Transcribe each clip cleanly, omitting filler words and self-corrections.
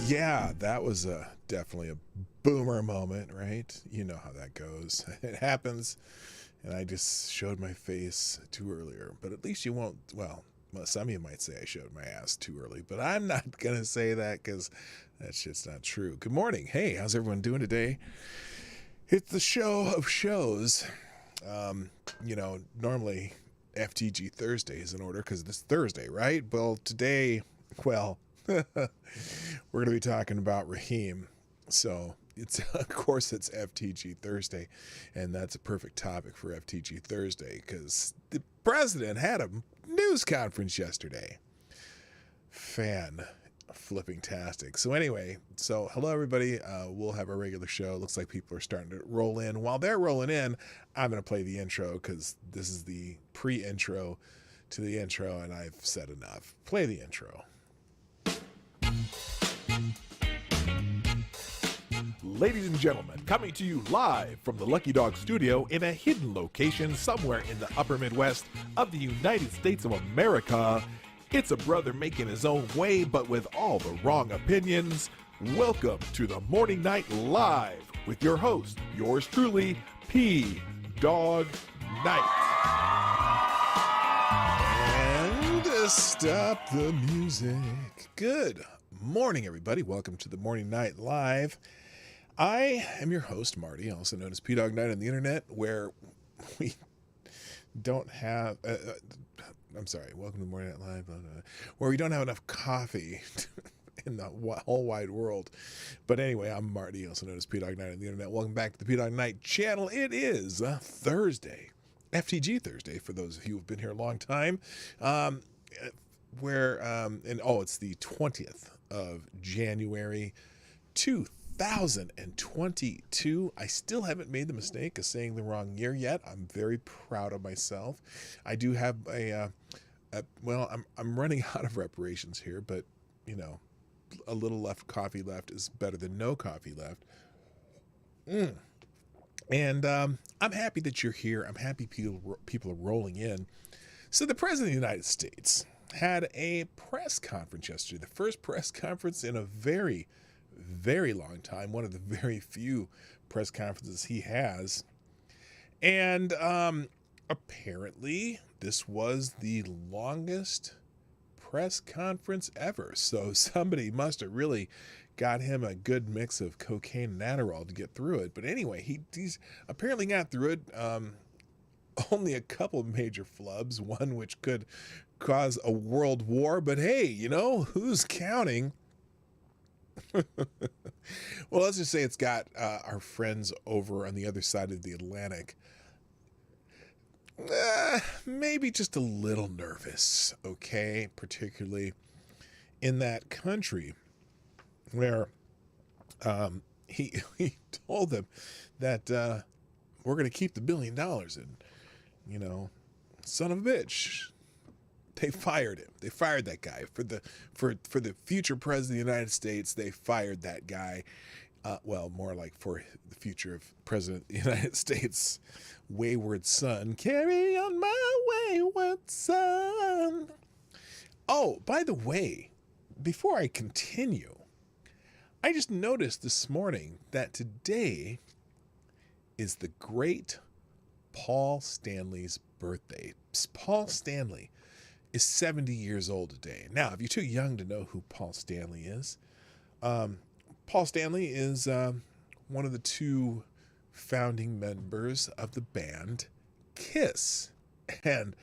Yeah, that was definitely a boomer moment, right? You know how that goes. It happens, and I just showed my face too earlier. But at least you won't, well, some of you might say I showed my ass too early, but I'm not going to say that because that shit's not true. Good morning. Hey, how's everyone doing today? It's the show of shows. Normally FTG Thursday is in order because it's Thursday, right? Well, today, we're going to be talking about Raheem. So it's, of course, it's FTG Thursday, and that's a perfect topic for FTG Thursday because the president had a news conference yesterday. Flipping-tastic. So anyway, hello everybody. We'll have a regular show. Looks like people are starting to roll in. While they're rolling in, I'm going to play the intro because this is the pre-intro to the intro, and I've said enough. Play the intro. Ladies and gentlemen, coming to you live from the Lucky Dog studio in a hidden location somewhere in the upper Midwest of the United States of America, it's a brother making his own way, but with all the wrong opinions. Welcome to the Morning Night Live with your host, yours truly, PDawg Knight. And stop the music. Good morning, everybody. Welcome to the Morning Night Live. I am your host, Marty, also known as PDawgKnight on the internet, where we don't have... welcome to the Morning Night Live, where we don't have enough coffee in the whole wide world. But anyway, I'm Marty, also known as PDawgKnight on the internet. Welcome back to the Dawg Knight Channel. It is Thursday, FTG Thursday, for those of you who've been here a long time, it's the 20th of January, 2022. I still haven't made the mistake of saying the wrong year yet. I'm very proud of myself. I do have I'm running out of reparations here, but a little coffee left is better than no coffee left. And I'm happy that you're here. I'm happy people are rolling in. So the President of the United States had a press conference yesterday, the first press conference in a very, very long time, one of the very few press conferences he has. And apparently this was the longest press conference ever. So somebody must have really got him a good mix of cocaine and Adderall to get through it. But anyway, he's apparently got through it. Only a couple major flubs, one which could cause a world war. But hey, who's counting? Well, let's just say it's got our friends over on the other side of the Atlantic maybe just a little nervous, okay? Particularly in that country where he told them that we're going to keep the $1 billion and, son of a bitch. They fired him. They fired that guy for the future president of the United States. They fired that guy. More like for the future of president of the United States, wayward son. Carry on my wayward son. Oh, by the way, before I continue, I just noticed this morning that today is the great Paul Stanley's birthday. Paul Stanley is 70 years old today. Now, if you're too young to know who Paul Stanley is, Paul Stanley is one of the two founding members of the band Kiss. And,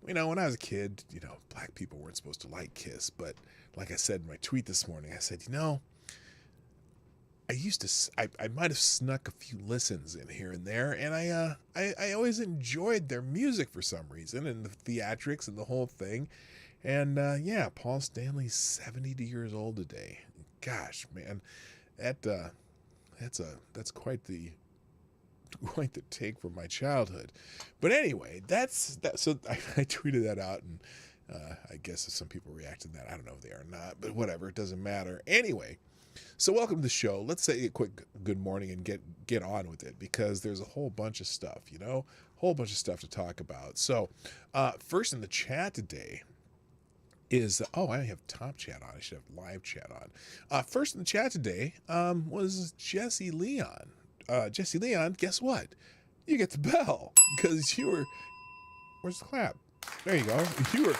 when I was a kid, black people weren't supposed to like Kiss. But like I said in my tweet this morning, I said, I might have snuck a few listens in here and there. And I always enjoyed their music for some reason and the theatrics and the whole thing. And Paul Stanley's 70 years old today. Gosh, man, that's quite the take from my childhood. But anyway, that's that. So I tweeted that out, and I guess if some people reacted to that, I don't know if they are or not, but whatever, it doesn't matter. Anyway, so welcome to the show. Let's say a quick good morning and get on with it because there's a whole bunch of stuff, whole bunch of stuff to talk about. So first in the chat today is, oh, I have top chat on. I should have live chat on. First in the chat today was Jesse Leon. Jesse Leon, guess what? You get the bell because you were, where's the clap? There you go. You were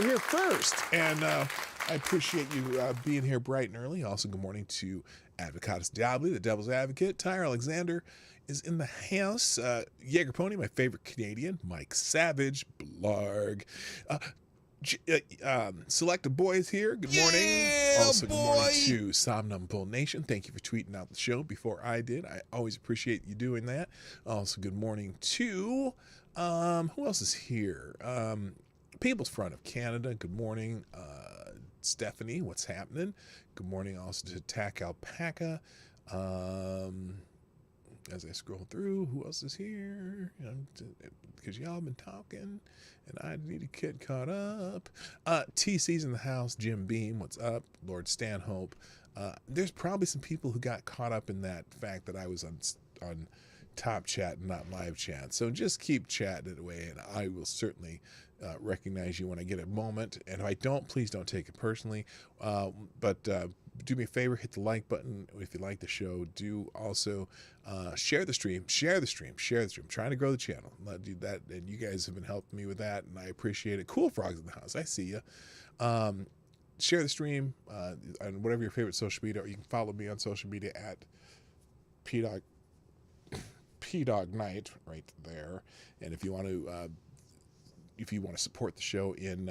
here first. And I appreciate you being here bright and early. Also, good morning to Advocatus Diabli, the Devil's Advocate. Tyre Alexander is in the house. Jaeger Pony, my favorite Canadian. Mike Savage, Blarg. Selected Boys here. Good morning. Yeah, also, boy. Good morning to Somnambule Nation. Thank you for tweeting out the show before I did. I always appreciate you doing that. Also, good morning to who else is here? People's Front of Canada. Good morning, Stephanie. What's happening? Good morning also to Tack Alpaca. As I scroll through, who else is here? Because y'all been talking, and I need to get caught up. TC's in the house. Jim Beam, what's up? Lord Stanhope. There's probably some people who got caught up in that fact that I was on top chat and not live chat. So just keep chatting it away, and I will certainly recognize you when I get a moment. And if I don't, please don't take it personally. But do me a favor, hit the like button if you like the show. Do also share the stream. Trying to grow the channel. Let do that, and you guys have been helping me with that, and I appreciate it. Cool Frogs in the house, I see you. Share the stream on whatever your favorite social media, or you can follow me on social media at PDawgKnight right there. And if you want to support the show in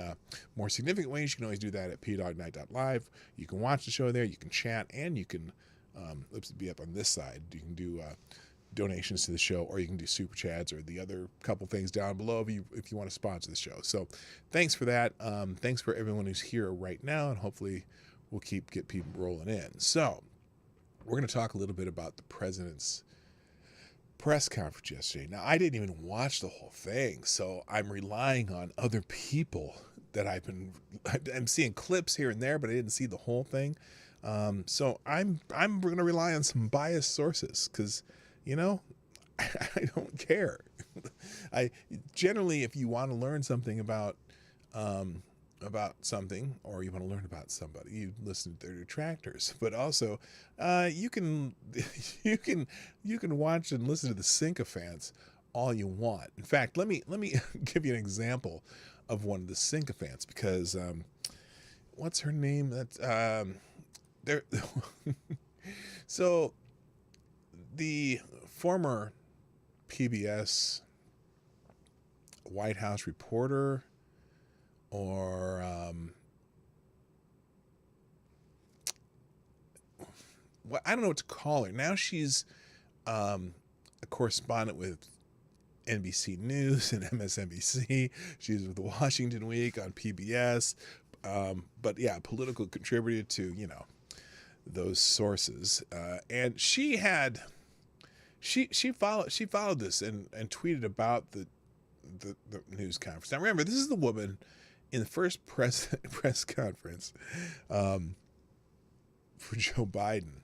more significant ways, you can always do that at PDawgKnight.live. You can watch the show there, you can chat, and you can be up on this side. You can do donations to the show, or you can do super chats or the other couple things down below if you want to sponsor the show. So thanks for that. Thanks for everyone who's here right now, and hopefully we'll get people rolling in. So we're going to talk a little bit about the president's press conference yesterday. Now, I didn't even watch the whole thing, so I'm relying on other people that I'm seeing clips here and there, but I didn't see the whole thing. So I'm going to rely on some biased sources because, I don't care. I generally, if you want to learn something about something, or you want to learn about somebody, you listen to their detractors. But also, you can watch and listen to the sycophants all you want. In fact, let me give you an example of one of the sycophants, because what's her name? That's there. So the former PBS White House reporter, or I don't know what to call her. Now she's a correspondent with NBC News and MSNBC. She's with the Washington Week on PBS. But yeah, political contributor to, those sources. And she followed this and tweeted about the news conference. Now remember, this is the woman in the first press conference for Joe Biden,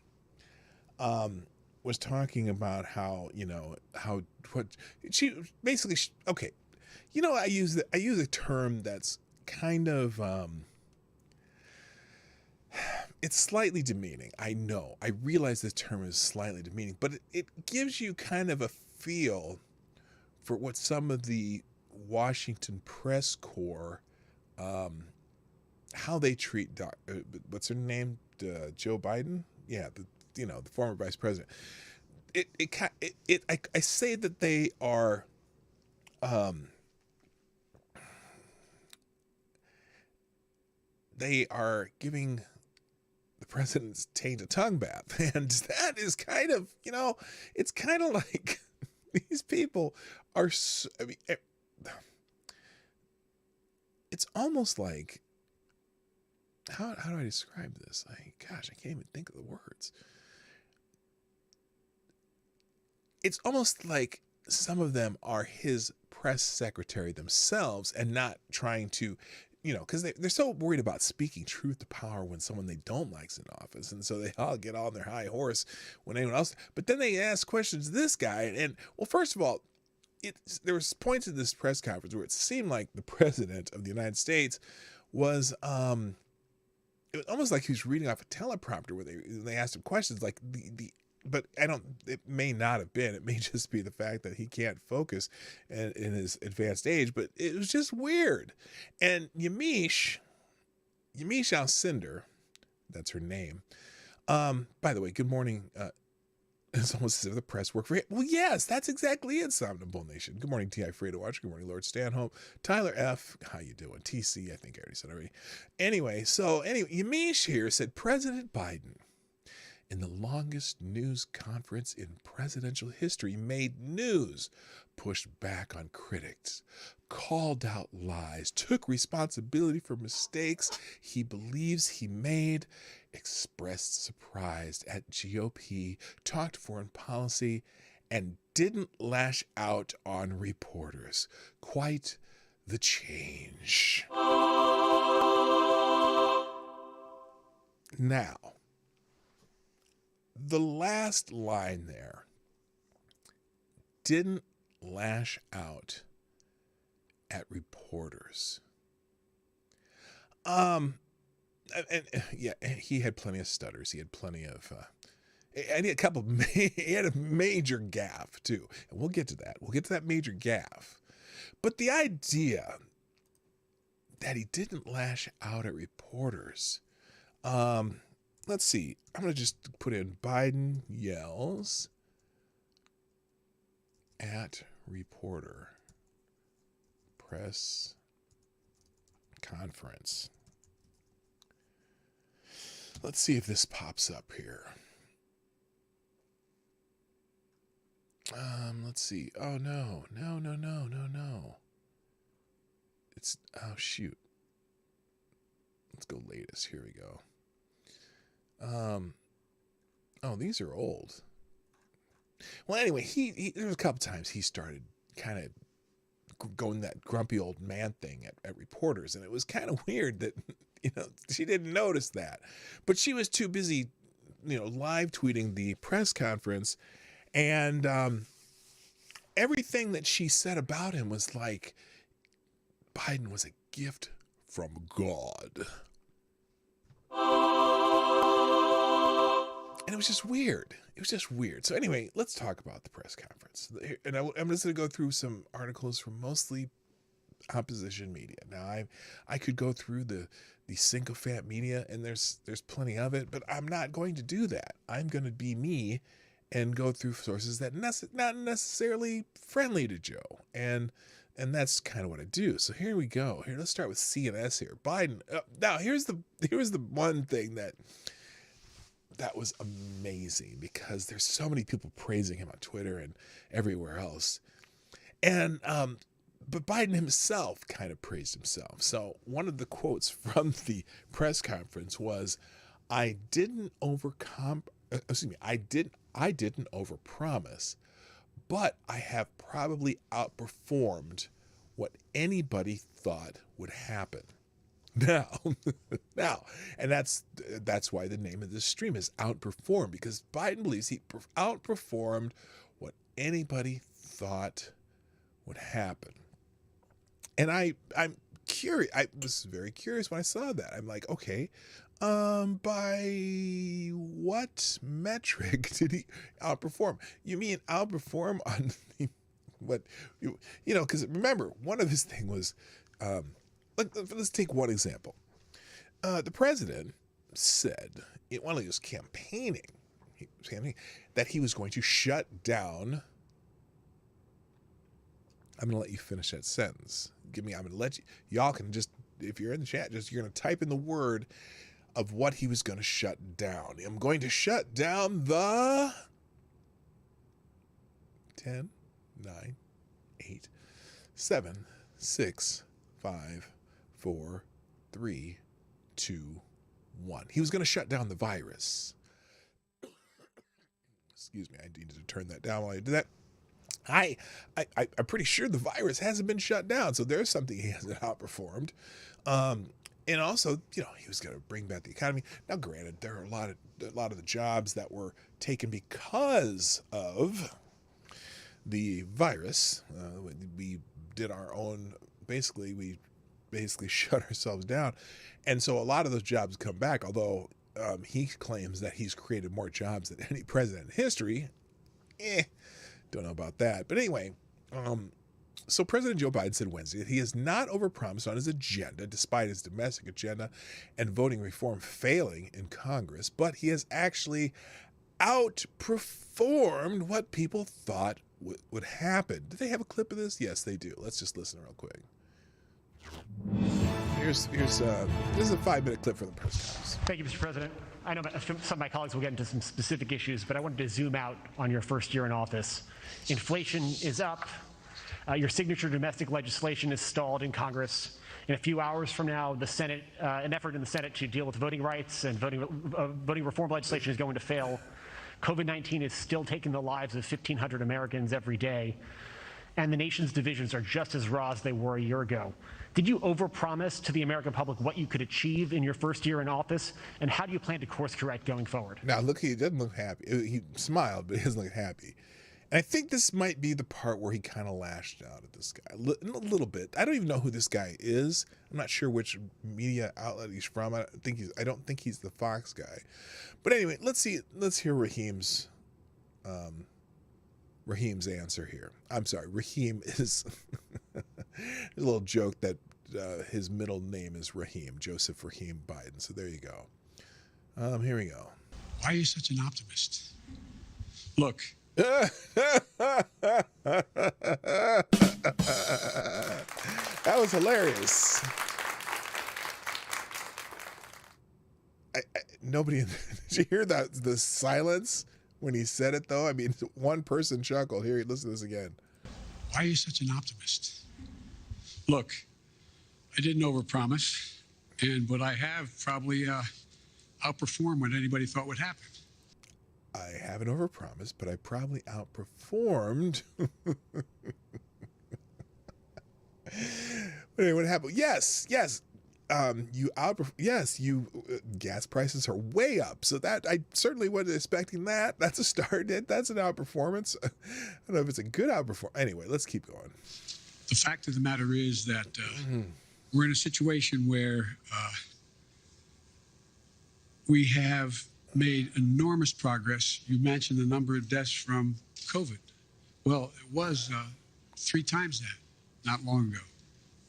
was talking about how what she basically okay, I use a term that's kind of it's slightly demeaning. I know, I realize this term is slightly demeaning, but it gives you kind of a feel for what some of the Washington press corps, how they treat what's her name, Joe Biden? Yeah, the former vice president. I say that they are, giving the president's taint a tongue bath, and that is kind of, it's kind of like these people are. It's almost like, how do I describe this? Gosh, I can't even think of the words. It's almost like some of them are his press secretary themselves, and not trying to, because they're so worried about speaking truth to power when someone they don't like's in office. And so they all get on their high horse when anyone else, but then they ask questions to this guy. And well, first of all, there was points in this press conference where it seemed like the president of the United States was it was almost like he was reading off a teleprompter where they asked him questions like but it may not have been. It may just be the fact that he can't focus in his advanced age, but it was just weird. And Yamiche Alcindor, that's her name. By the way, good morning. It's almost as if the press worked for him. Well, yes, that's exactly it, Somnambule Nation. Good morning, T.I. Fredo Watch. Good morning, Lord Stanhope. Tyler F. How you doing? TC, I think I already said already. Anyway, Yamiche here said President Biden, in the longest news conference in presidential history, made news, pushed back on critics, called out lies, took responsibility for mistakes he believes he made, expressed surprise at GOP, talked foreign policy, and didn't lash out on reporters. Quite the change. Now, the last line there, didn't lash out at reporters. And yeah, he had plenty of stutters. He had plenty of, and he had a major gaffe too. And we'll get to that. We'll get to that major gaffe. But the idea that he didn't lash out at reporters, let's see. I'm going to just put in Biden yells at reporter press conference. Let's see if this pops up here. Let's see. Oh, no. It's, oh, shoot. Let's go latest. Here we go. Oh, these are old. Well, anyway, there was a couple times he started kind of going that grumpy old man thing at reporters, and it was kind of weird that, she didn't notice that, but she was too busy, live tweeting the press conference, and everything that she said about him was like Biden was a gift from God. And it was just weird. So anyway, let's talk about the press conference. And I'm just going to go through some articles from mostly opposition media. Now, I could go through the sycophant media, and there's plenty of it, but I'm not going to do that. I'm going to be me and go through sources that not necessarily friendly to Joe. And that's kind of what I do. So here we go. Here, let's start with CNS here. Biden. Now, here's the one thing that was amazing, because there's so many people praising him on Twitter and everywhere else. And but Biden himself kind of praised himself. So one of the quotes from the press conference was, I didn't overpromise, but I have probably outperformed what anybody thought would happen. Now, and that's why the name of this stream is Outperformed, because Biden believes he outperformed what anybody thought would happen. And I'm curious. I was very curious when I saw that. I'm like, okay, by what metric did he outperform? You mean outperform on what because remember, one of his thing was, let's take one example. The president said while he was campaigning that he was going to shut down. I'm going to let you finish that sentence. I'm going to let y'all can just, if you're in the chat, you're going to type in the word of what he was going to shut down. I'm going to shut down the 10, 9, 8, 7, 6, 5, 4, 3, 2, 1. He was going to shut down the virus. Excuse me, I needed to turn that down while I did that. I'm pretty sure the virus hasn't been shut down, so there's something he hasn't outperformed. And also, he was going to bring back the economy. Now, granted, there are a lot of the jobs that were taken because of the virus. We did our own. Basically, we basically shut ourselves down. And so a lot of those jobs come back, although he claims that he's created more jobs than any president in history. Don't know about that. But anyway, so President Joe Biden said Wednesday that he has not overpromised on his agenda, despite his domestic agenda and voting reform failing in Congress, but he has actually outperformed what people thought would happen. Do they have a clip of this? Yes, they do. Let's just listen real quick. This is a 5-minute clip from the press conference. Thank you, Mr. President. I know some of my colleagues will get into some specific issues, but I wanted to zoom out on your first year in office. Inflation is up. Your signature domestic legislation is stalled in Congress. In a few hours from now, the Senate, an effort in the Senate to deal with voting rights and voting reform legislation is going to fail. COVID-19 is still taking the lives of 1,500 Americans every day, and the nation's divisions are just as raw as they were a year ago. Did you overpromise to the American public what you could achieve in your first year in office, and how do you plan to course correct going forward? Now, look, he doesn't look happy. He smiled, but he doesn't look happy. And I think this might be the part where he kind of lashed out at this guy a little bit. I don't even know who this guy is. I'm not sure which media outlet he's from. I don't think he's the Fox guy. But anyway, let's hear Raheem's answer here. I'm sorry, Raheem is a little joke that his middle name is Raheem, Joseph Raheem Biden. So there you go. Here we go. Why are you such an optimist? Look. That was hilarious. Nobody, did you hear that? The silence when he said it, though? I mean, one person chuckled. Here, listen to this again. Why are you such an optimist? Look, I didn't overpromise, but I have probably outperformed what anybody thought would happen. I haven't overpromised, but I probably outperformed. Anyway, what happened? Yes. Gas prices are way up. So that I certainly wasn't expecting that. That's a start. That's an outperformance. I don't know if it's a good outperformance. Anyway, let's keep going. The fact of the matter is that we're in a situation where we have made enormous progress. You mentioned the number of deaths from COVID. Well, it was 3 times that not long ago.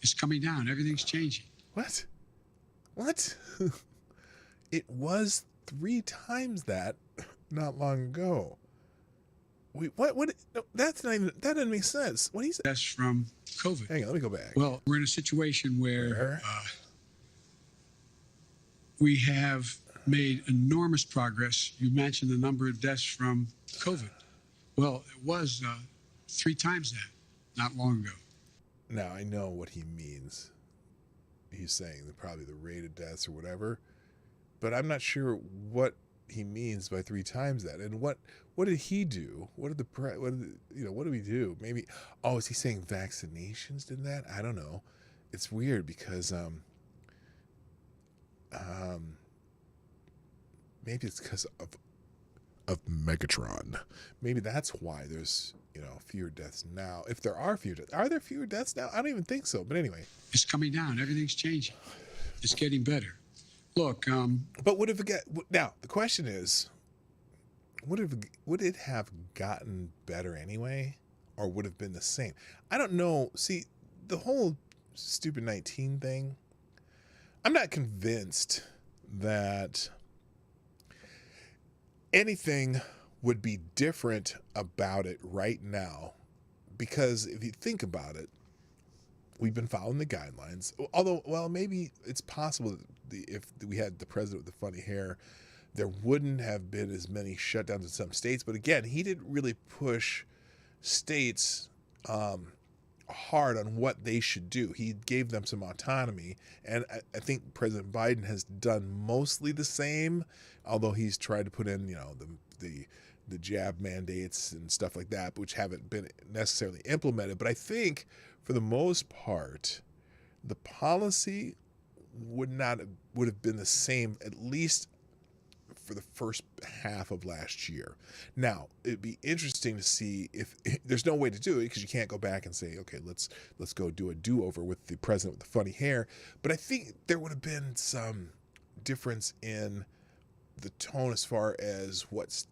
It's coming down. Everything's changing. What? It was 3 times that not long ago. Wait, what? No, that's not even, that doesn't make sense. What he said? Deaths from COVID. Hang on, let me go back. Well, we're in a situation where we have made enormous progress. You mentioned the number of deaths from COVID. Well, it was 3 times that not long ago. Now, I know what he means. He's saying that probably the rate of deaths or whatever, but I'm not sure what he means by 3 times that. And what did he do? What did we do? Maybe, is he saying vaccinations did that? I don't know. It's weird because maybe it's because of Megatron. Maybe that's why there's fewer deaths now. If there are fewer deaths, are there fewer deaths now? I don't even think so. But anyway, it's coming down. Everything's changing. It's getting better. Look, but now the question is, would it have gotten better anyway, or would have been the same? I don't know. See, the whole stupid 19 thing, I'm not convinced that anything would be different about it right now, because if you think about it, we've been following the guidelines. Although, well, maybe it's possible that if we had the president with the funny hair, there wouldn't have been as many shutdowns in some states. But again, he didn't really push states hard on what they should do. He gave them some autonomy, and I think President Biden has done mostly the same, although he's tried to put in the jab mandates and stuff like that, which haven't been necessarily implemented. But I think for the most part, the policy would have been the same, at least for the first half of last year. Now, it'd be interesting to see if there's no way to do it because you can't go back and say, okay, let's go do a do-over with the president with the funny hair. But I think there would have been some difference in the tone as far as what's,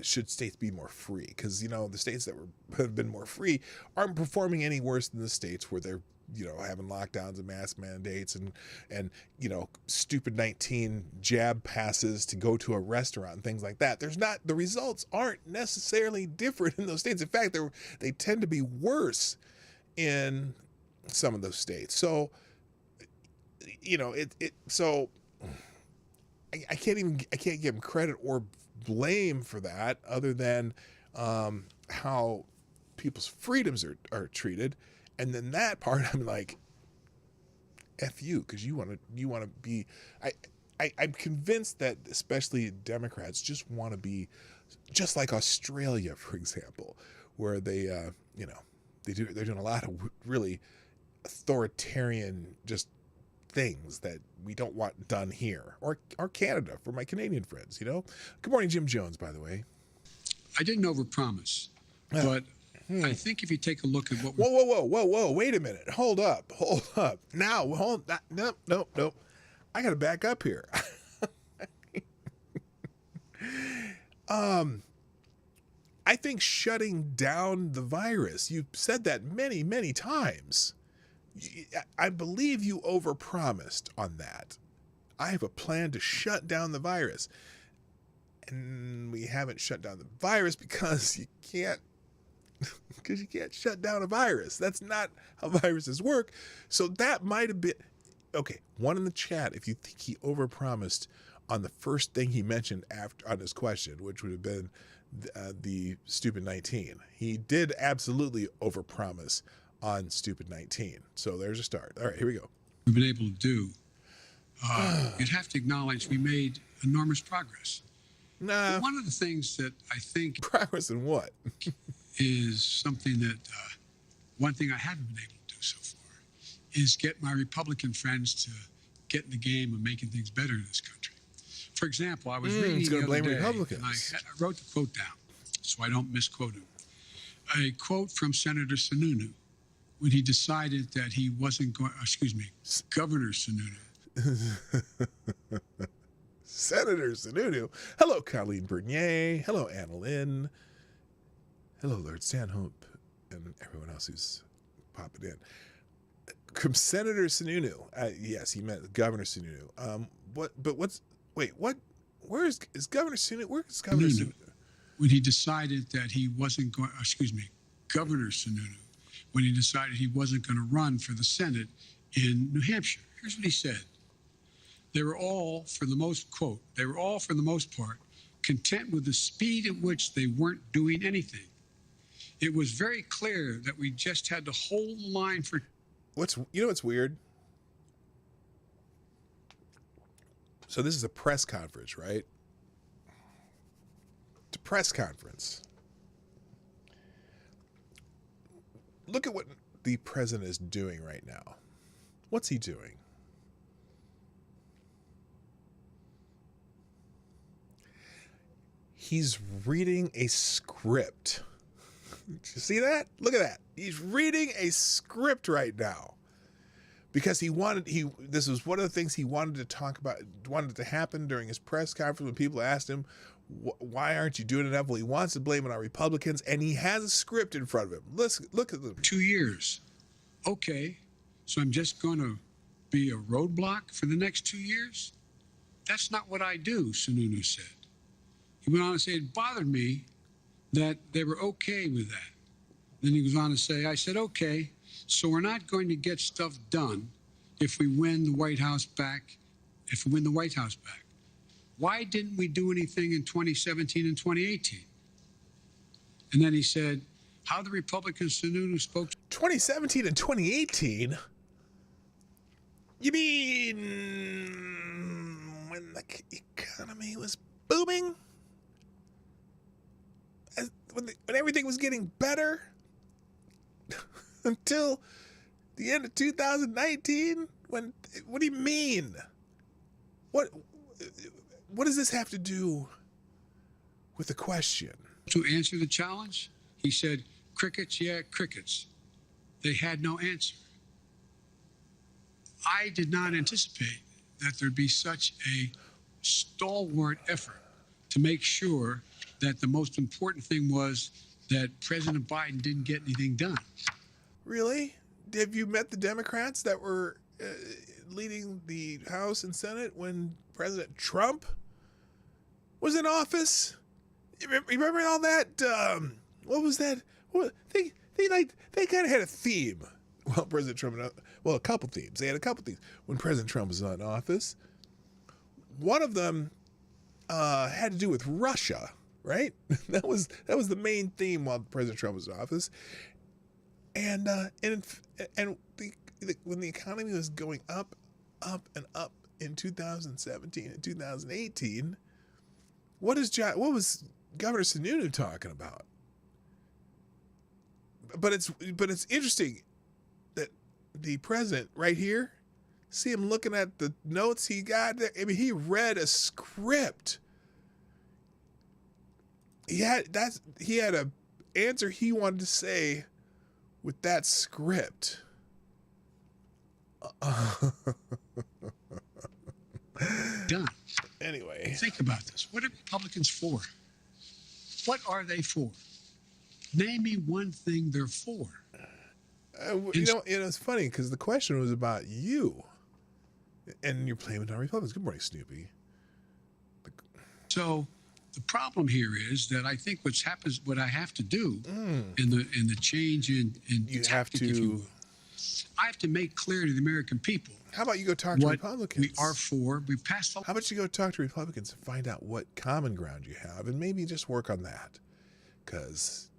should states be more free? Because, the states that have been more free aren't performing any worse than the states where they're, having lockdowns and mask mandates and stupid 19 jab passes to go to a restaurant and things like that. The results aren't necessarily different in those states. In fact, they tend to be worse in some of those states. So, so I can't give them credit or blame for that other than how people's freedoms are treated. And then that part, I'm like, F you, because you want to be, I'm convinced that especially Democrats just want to be just like Australia, for example, where they, they're doing a lot of really authoritarian just things that we don't want done here, or Canada for my Canadian friends, Good morning, Jim Jones, by the way. I didn't overpromise, but I think if you take a look at what... Whoa, wait a minute. Hold up. Now, nope. I got to back up here. I think shutting down the virus, you've said that many, many times. I believe you overpromised on that. I have a plan to shut down the virus. And we haven't shut down the virus because you can't shut down a virus. That's not how viruses work. So that might have been okay. One in the chat, if you think he overpromised on the first thing he mentioned after on his question, which would have been the stupid 19. He did absolutely overpromise on stupid 19. So there's a start. All right, here we go. We've been able to do. You'd have to acknowledge we made enormous progress. Nah. But one of the things that I think progress in what? is something that one thing I haven't been able to do so far is get my Republican friends to get in the game of making things better in this country. For example, I was reading the other day, and I wrote the quote down so I don't misquote him. A quote from Senator Sununu when he decided that he wasn't going, Governor Sununu. Senator Sununu. Hello, Colleen Bernier. Hello, Anna Lynn. Hello, Lord Stanhope, and everyone else who's popping in. From Senator Sununu. Yes, he meant Governor Sununu. Where is Governor Sununu? Where is Governor Sununu? When he decided that he wasn't going, Governor Sununu, when he decided he wasn't going to run for the Senate in New Hampshire. Here's what he said. They were all, for the most part, content with the speed at which they weren't doing anything. It was very clear that we just had to hold the line for... What's weird? So this is a press conference, right? It's a press conference. Look at what the president is doing right now. What's he doing? He's reading a script. Did you see that? Look at that. He's reading a script right now because this was one of the things he wanted to talk about, wanted to happen during his press conference when people asked him, why aren't you doing enough? Well, he wants to blame it on Republicans, and he has a script in front of him. Look at them. 2 years. Okay, so I'm just going to be a roadblock for the next 2 years? That's not what I do, Sununu said. He went on to say it bothered me that they were okay with that. Then he goes on to say, I said, okay, so we're not going to get stuff done if we win the White House back, Why didn't we do anything in 2017 and 2018? And then he said, how the Republican Sununu spoke... 2017 and 2018? You mean when the economy was booming? When everything was getting better? Until the end of 2019? What do you mean? what does this have to do with the question? To answer the challenge, he said, crickets, yeah, crickets. They had no answer. I did not anticipate that there'd be such a stalwart effort to make sure that the most important thing was that President Biden didn't get anything done. Really? Have you met the Democrats that were leading the House and Senate when President Trump was in office? You remember all that? What was that? They kind of had a theme. Well, President Trump, a couple themes. They had a couple themes when President Trump was in office. One of them had to do with Russia, right? That was the main theme while President Trump was in office. And when the economy was going up and up in 2017 and 2018, what was Governor Sununu talking about? But it's interesting that the president right here, see him looking at the notes he got there. I mean, he read a script. He had a answer he wanted to say with that script. Done. Anyway, think about this. What are Republicans for? What are they for? Name me one thing they're for. It's funny because the question was about you, and you're blaming on Republicans. Good morning, Snoopy. So the problem here is that I think what I have to do in the change in you tactic, have to. if you will, I have to make clear to the American people. How about you go talk to what Republicans? we are for. We passed. How about you go talk to Republicans and find out what common ground you have, and maybe just work on that, because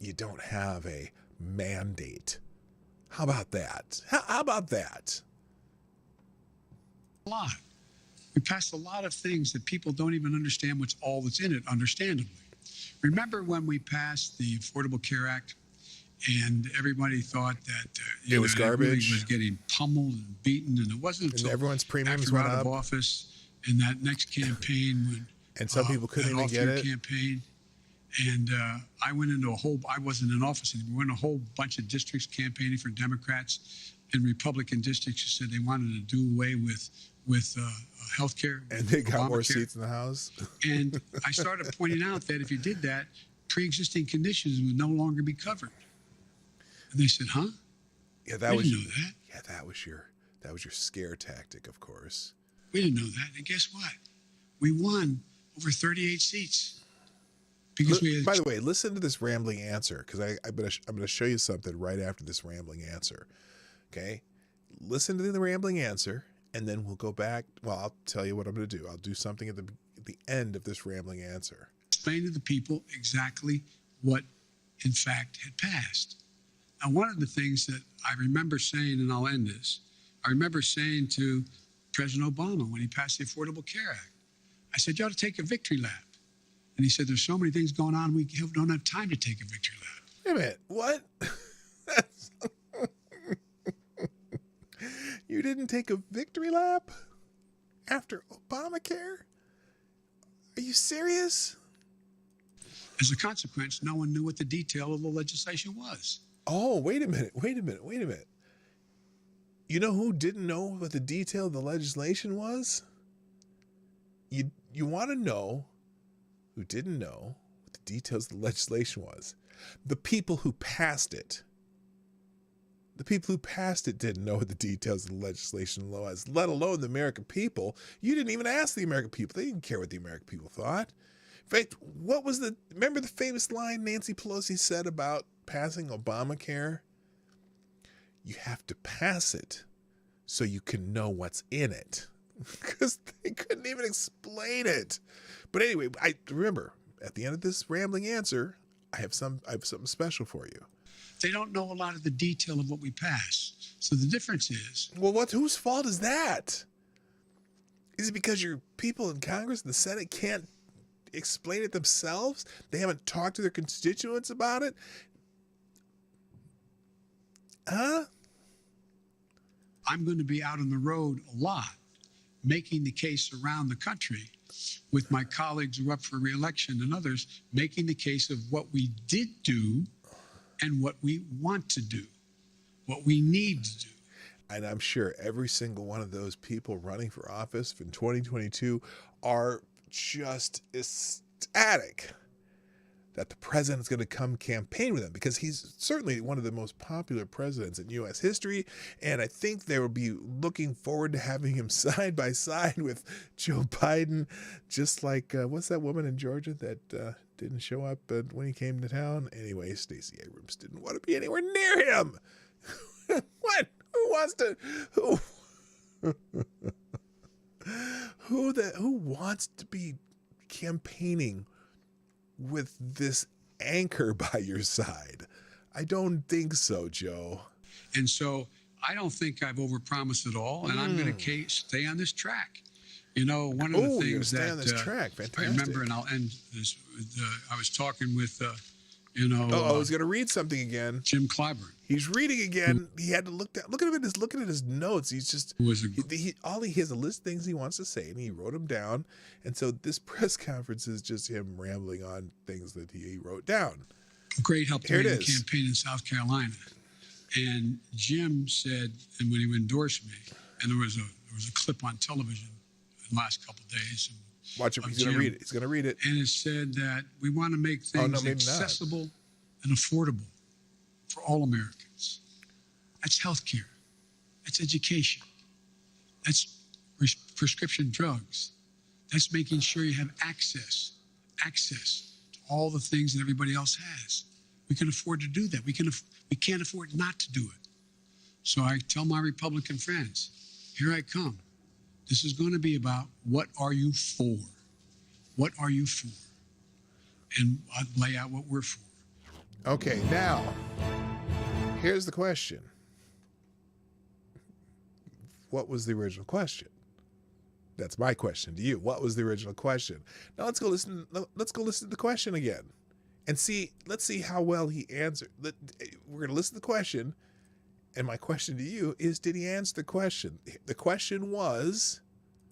you don't have a mandate. How about that? How about that? A lot. We passed a lot of things that people don't even understand what's all that's in it, understandably. Remember when we passed the Affordable Care Act and everybody thought that it was garbage, really was getting pummeled and beaten, and it wasn't until everyone's premiums after went out up. of office in that next campaign when and some people couldn't even get it. Campaign, and I went into I wasn't in office anymore. We went in a whole bunch of districts campaigning for Democrats and Republican districts who said they wanted to do away with health care. And they got more seats in the House. And I started pointing out that if you did that, pre-existing conditions would no longer be covered. And they said, "Huh? Yeah, we didn't know that. Yeah, that was your scare tactic, of course. We didn't know that. And guess what? We won over 38 seats. Because by the way, listen to this rambling answer, because I'm going to show you something right after this rambling answer. Okay, listen to the rambling answer, and then we'll go back. Well, I'll tell you what I'm going to do. I'll do something at the end of this rambling answer. Explain to the people exactly what, in fact, had passed. Now, one of the things that I remember saying, and I'll end this, I remember saying to President Obama when he passed the Affordable Care Act, I said, you ought to take a victory lap. And he said, there's so many things going on, we don't have time to take a victory lap. Wait a minute, what? You didn't take a victory lap after Obamacare? Are you serious? As a consequence, no one knew what the detail of the legislation was. Oh, wait a minute. You know who didn't know what the detail of the legislation was? You want to know who didn't know what the details of the legislation was? The people who passed it. The people who passed it didn't know what the details of the legislation was, let alone the American people. You didn't even ask the American people. They didn't care what the American people thought. In fact, remember the famous line Nancy Pelosi said about passing Obamacare? You have to pass it so you can know what's in it. Because they couldn't even explain it. But anyway, I remember at the end of this rambling answer, I have something special for you. They don't know a lot of the detail of what we pass. So the difference is... Well, whose fault is that? Is it because your people in Congress and the Senate can't explain it themselves? They haven't talked to their constituents about it? Huh? I'm going to be out on the road a lot, making the case around the country with my colleagues who are up for re-election and others, making the case of what we did do and what we want to do, what we need to do. And I'm sure every single one of those people running for office in 2022 are just ecstatic that the president's going to come campaign with him, because he's certainly one of the most popular presidents in U.S. history. And I think they will be looking forward to having him side by side with Joe Biden, just like, what's that woman in Georgia that didn't show up when he came to town? Anyway, Stacey Abrams didn't want to be anywhere near him. What? Who wants to? Who wants to be campaigning with this anchor by your side? I don't think so, Joe. And so I don't think I've overpromised at all, and I'm going to stay on this track. You know, one of the things that on this track. I remember, and I'll end this with, I was talking with, he's going to read something again. Jim Clyburn. He's reading again. He had to look at looking at his notes. He's just he has a list of things he wants to say, and he wrote them down. And so this press conference is just him rambling on things that he wrote down. Great help during the campaign in South Carolina. And Jim said, and when he endorsed me, and there was a clip on television in the last couple of days. Watch him. He's going to read it. He's going to read it. And it said that we want to make things accessible and affordable for all Americans. That's healthcare. That's education. That's prescription drugs. That's making sure you have access to all the things that everybody else has. We can afford to do that. We can't afford not to do it. So I tell my Republican friends, here I come. This is going to be about what are you for? What are you for? And I'll lay out what we're for. Okay, now, here's the question. What was the original question? That's my question to you. What was the original question? Now let's go listen to the question again. And let's see how well he answered. We're going to listen to the question. And my question to you is, did he answer the question? The question was...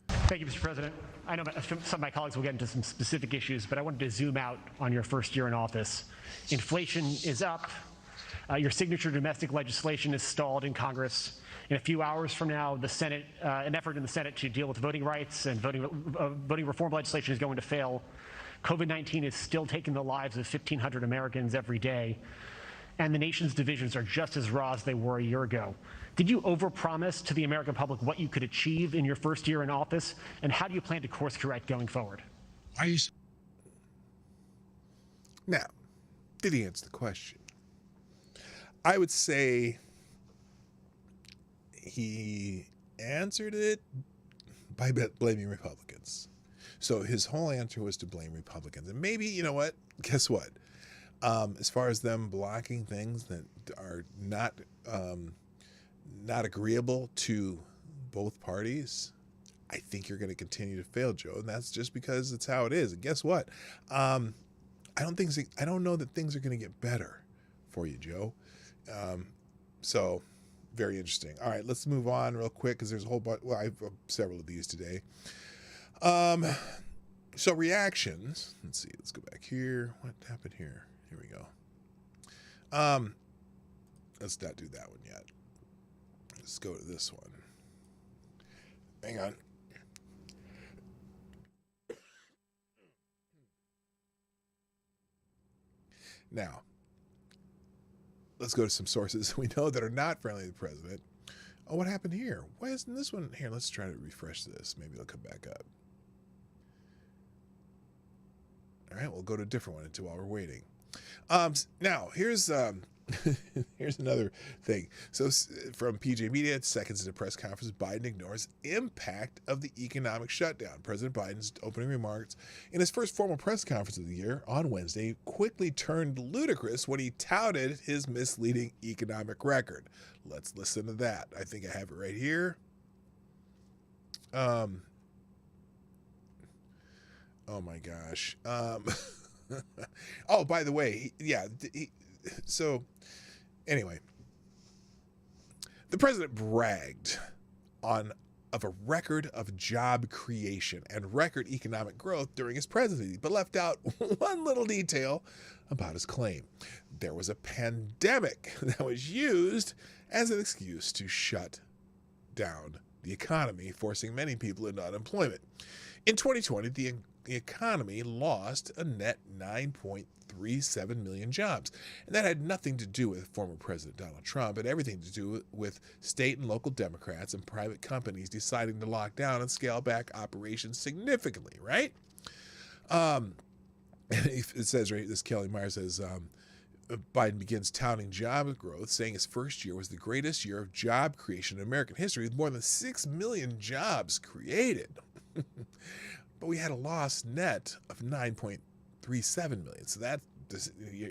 Thank you, Mr. President. I know some of my colleagues will get into some specific issues, but I wanted to zoom out on your first year in office. Inflation is up. Your signature domestic legislation is stalled in Congress. In a few hours from now, the Senate, an effort in the Senate to deal with voting rights and voting reform legislation is going to fail. COVID-19 is still taking the lives of 1,500 Americans every day, and the nation's divisions are just as raw as they were a year ago. Did you overpromise to the American public what you could achieve in your first year in office, and how do you plan to course correct going forward? Now, did he answer the question? I would say he answered it by blaming Republicans. So his whole answer was to blame Republicans. And maybe, you know what? Guess what? As far as them blocking things that are not agreeable to both parties, I think you're going to continue to fail, Joe. And that's just because it's how it is. And guess what? I don't know that things are going to get better for you, Joe. So very interesting. All right, let's move on real quick because there's a whole bunch. Well, I have several of these today. So reactions. Let's see. Let's go back here. What happened here? Here we go. Let's not do that one yet. Let's go to this one. Hang on. Now, let's go to some sources we know that are not friendly to the president. Oh, what happened here? Why isn't this one here? Let's try to refresh this. Maybe it'll come back up. All right, we'll go to a different one while we're waiting. Now, here's here's another thing. So from PJ Media, seconds into press conference, Biden ignores impact of the economic shutdown. President Biden's opening remarks in his first formal press conference of the year on Wednesday quickly turned ludicrous when he touted his misleading economic record. Let's listen to that. I think I have it right here. Oh my gosh. Oh, by the way, so anyway, the president bragged on of a record of job creation and record economic growth during his presidency, but left out one little detail about his claim. There was a pandemic that was used as an excuse to shut down the economy, forcing many people into unemployment. In 2020, the economy lost a net 9.37 million jobs. And that had nothing to do with former President Donald Trump and everything to do with state and local Democrats and private companies deciding to lock down and scale back operations significantly, right? It says right, this Kelly Meyer says, Biden begins touting job growth, saying his first year was the greatest year of job creation in American history, with more than 6 million jobs created. But we had a lost net of 9.37 million. So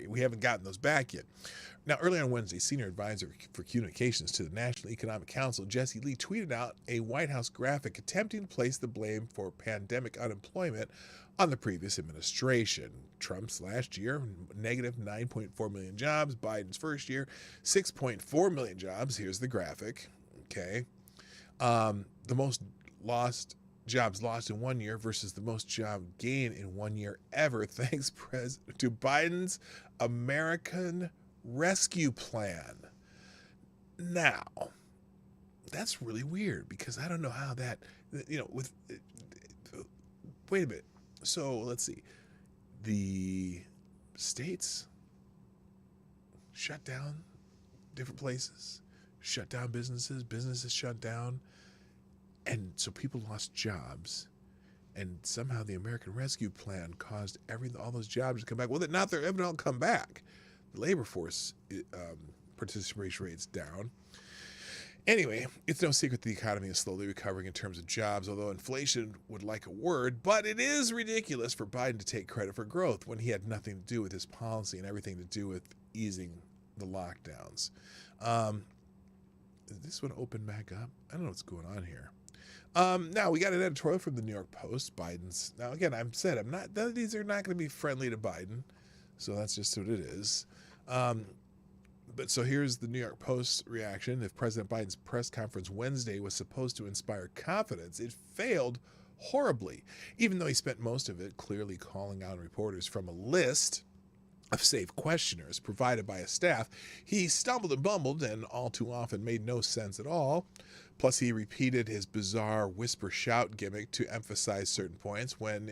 we haven't gotten those back yet. Now, early on Wednesday, senior advisor for communications to the National Economic Council, Jesse Lee, tweeted out a White House graphic attempting to place the blame for pandemic unemployment on the previous administration. Trump's last year, negative 9.4 million jobs. Biden's first year, 6.4 million jobs. Here's the graphic. Okay. The most jobs lost in 1 year versus the most job gain in 1 year ever, thanks to Biden's American Rescue Plan. Now, that's really weird because I don't know how that, wait a minute. So let's see. The states shut down different places, shut down businesses shut down. And so people lost jobs, and somehow the American Rescue Plan caused all those jobs to come back. Well, they're not come back. The labor force participation rate's down. Anyway, it's no secret the economy is slowly recovering in terms of jobs, although inflation would like a word. But it is ridiculous for Biden to take credit for growth when he had nothing to do with his policy and everything to do with easing the lockdowns. Is this one open back up? I don't know what's going on here. Now we got an editorial from the New York Post. Now again, these are not going to be friendly to Biden, so that's just what it is. But so here's the New York Post reaction. If President Biden's press conference Wednesday was supposed to inspire confidence, it failed horribly. Even though he spent most of it clearly calling out reporters from a list of safe questioners provided by his staff, he stumbled and bumbled and all too often made no sense at all. Plus, he repeated his bizarre whisper-shout gimmick to emphasize certain points when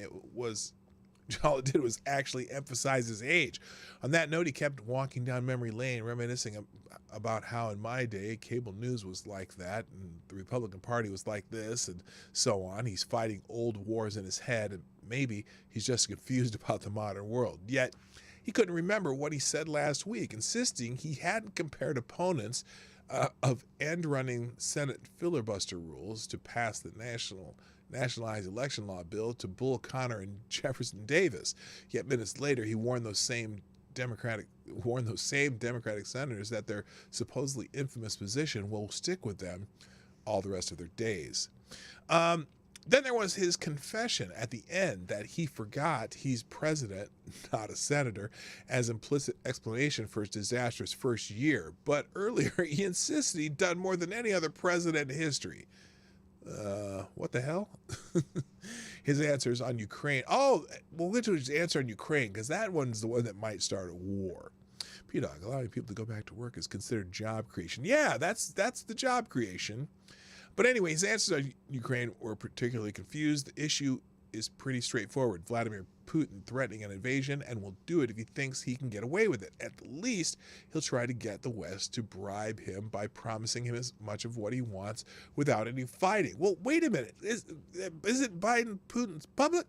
all it did was actually emphasize his age. On that note, he kept walking down memory lane, reminiscing about how in my day, cable news was like that, and the Republican Party was like this, and so on. He's fighting old wars in his head, and maybe he's just confused about the modern world. Yet, he couldn't remember what he said last week, insisting he hadn't compared opponents of end-running Senate filibuster rules to pass the nationalized election law bill to Bull Connor and Jefferson Davis. Yet minutes later, he warned those same Democratic senators that their supposedly infamous position will stick with them all the rest of their days. Then there was his confession at the end that he forgot he's president, not a senator, as implicit explanation for his disastrous first year. But earlier, he insisted he'd done more than any other president in history. What the hell? His answers on Ukraine. Oh, we'll get to his answer on Ukraine, because that one's the one that might start a war. PDawg, allowing people to go back to work is considered job creation. Yeah, that's the job creation. But anyway, his answers on Ukraine were particularly confused. The issue is pretty straightforward. Vladimir Putin threatening an invasion and will do it if he thinks he can get away with it. At the least, he'll try to get the West to bribe him by promising him as much of what he wants without any fighting. Well, wait a minute. Isn't Biden Putin's public?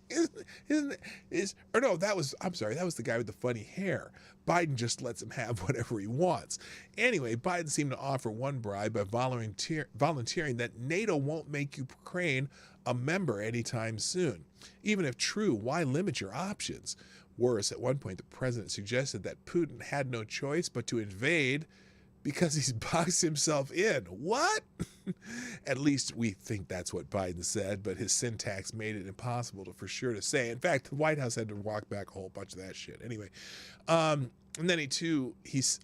That was the guy with the funny hair. Biden just lets him have whatever he wants. Anyway, Biden seemed to offer one bribe by volunteering that NATO won't make Ukraine a member anytime soon. Even if true, why limit your options? Worse, at one point, the president suggested that Putin had no choice but to invade because he's boxed himself in. What? At least we think that's what Biden said, but his syntax made it impossible for sure to say. In fact, the White House had to walk back a whole bunch of that shit. Anyway, and then he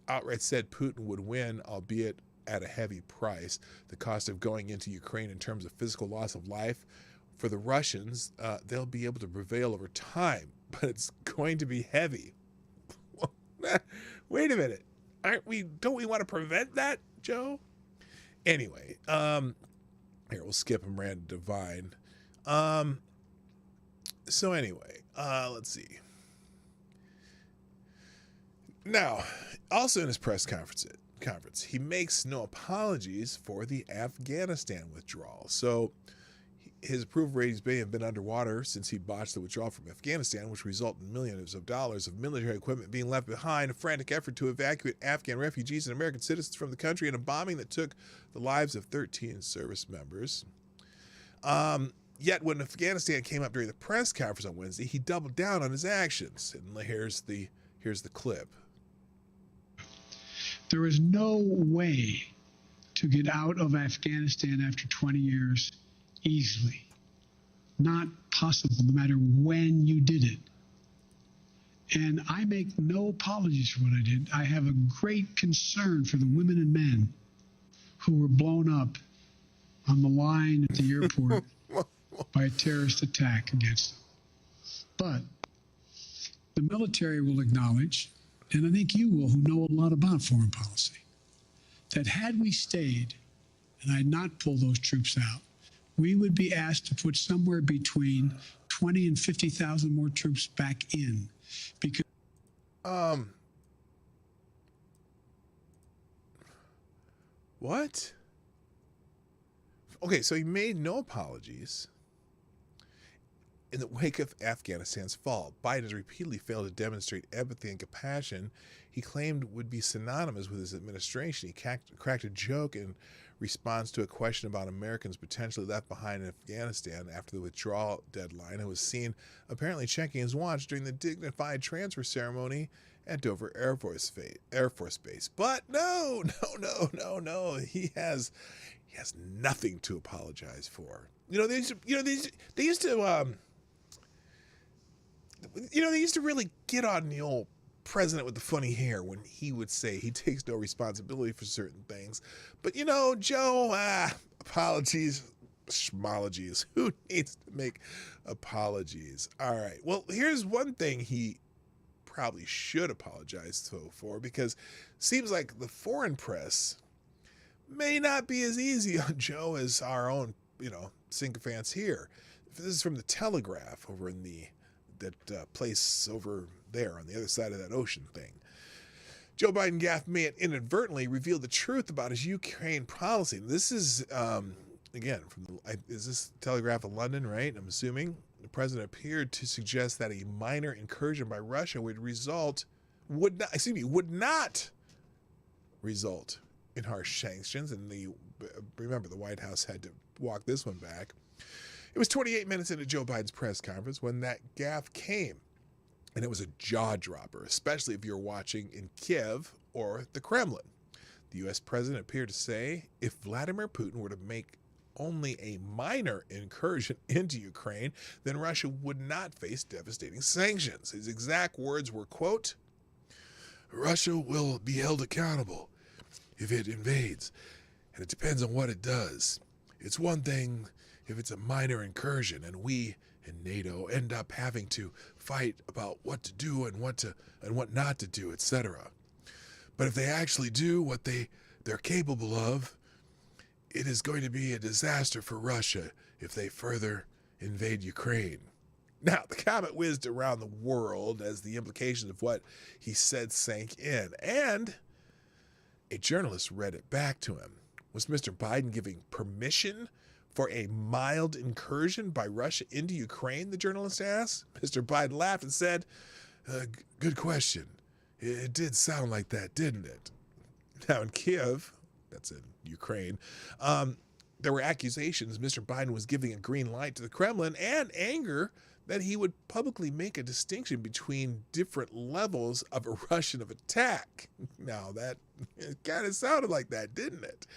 outright said Putin would win, albeit at a heavy price. The cost of going into Ukraine in terms of physical loss of life for the Russians, they'll be able to prevail over time, but it's going to be heavy. Wait a minute. Don't we want to prevent that, Joe? Anyway, here, we'll skip Miranda Devine. So anyway, let's see. Now, also in his press conference, he makes no apologies for the Afghanistan withdrawal. So his approval ratings may have been underwater since he botched the withdrawal from Afghanistan, which resulted in millions of dollars of military equipment being left behind, a frantic effort to evacuate Afghan refugees and American citizens from the country, and a bombing that took the lives of 13 service members. Yet when Afghanistan came up during the press conference on Wednesday, he doubled down on his actions. And here's the clip. There is no way to get out of Afghanistan after 20 years easily. Not possible, no matter when you did it. And I make no apologies for what I did. I have a great concern for the women and men who were blown up on the line at the airport by a terrorist attack against them. But the military will acknowledge, and I think you will, who know a lot about foreign policy, that had we stayed and I had not pulled those troops out, we would be asked to put somewhere between 20 and 50,000 more troops back in. Because what? Okay, so he made no apologies in the wake of Afghanistan's fall. Biden has repeatedly failed to demonstrate empathy and compassion he claimed would be synonymous with his administration. He cracked a joke in response to a question about Americans potentially left behind in Afghanistan after the withdrawal deadline, and was seen apparently checking his watch during the dignified transfer ceremony at Dover Air Force Base. But no. He has nothing to apologize for. They used to really get on the old president with the funny hair when he would say he takes no responsibility for certain things. But Joe, apologies, schmologies. Who needs to make apologies? All right. Well, here's one thing he probably should apologize for, because it seems like the foreign press may not be as easy on Joe as our own, sycophants here. This is from the Telegraph over in that place over there on the other side of that ocean thing. Joe Biden gaffe may have inadvertently revealed the truth about his Ukraine policy. This is, again, is this Telegraph of London, right? I'm assuming. The president appeared to suggest that a minor incursion by Russia would not result in harsh sanctions. And remember, the White House had to walk this one back. It was 28 minutes into Joe Biden's press conference when that gaffe came. And it was a jaw dropper, especially if you're watching in Kiev or the Kremlin. The U.S. president appeared to say if Vladimir Putin were to make only a minor incursion into Ukraine, then Russia would not face devastating sanctions. His exact words were, quote, "Russia will be held accountable if it invades, and it depends on what it does. It's one thing if it's a minor incursion and we in NATO end up having to fight about what to do and what not to do, etc. But if they actually do what they're capable of, it is going to be a disaster for Russia if they further invade Ukraine." Now, the comment whizzed around the world as the implications of what he said sank in, and a journalist read it back to him. Was Mr. Biden giving permission for a mild incursion by Russia into Ukraine, the journalist asked? Mr. Biden laughed and said, "Good question. It did sound like that, didn't it?" Now in Kiev, that's in Ukraine, there were accusations Mr. Biden was giving a green light to the Kremlin, and anger that he would publicly make a distinction between different levels of a Russian attack. Now, that kind of sounded like that, didn't it?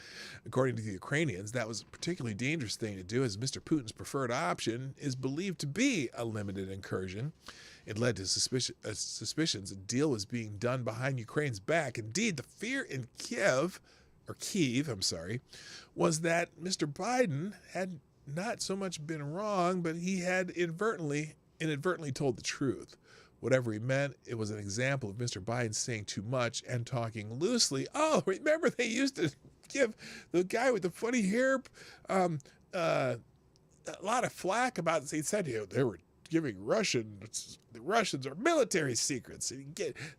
According to the Ukrainians, that was a particularly dangerous thing to do, as Mr. Putin's preferred option is believed to be a limited incursion. It led to suspicions a deal was being done behind Ukraine's back. Indeed, the fear in Kiev Kiev, I'm sorry, was that Mr. Biden had not so much been wrong, but he had inadvertently told the truth. Whatever he meant, it was an example of Mr. Biden saying too much and talking loosely. Oh, remember they used to give the guy with the funny hair a lot of flack about it. He said they were giving the Russians are military secrets.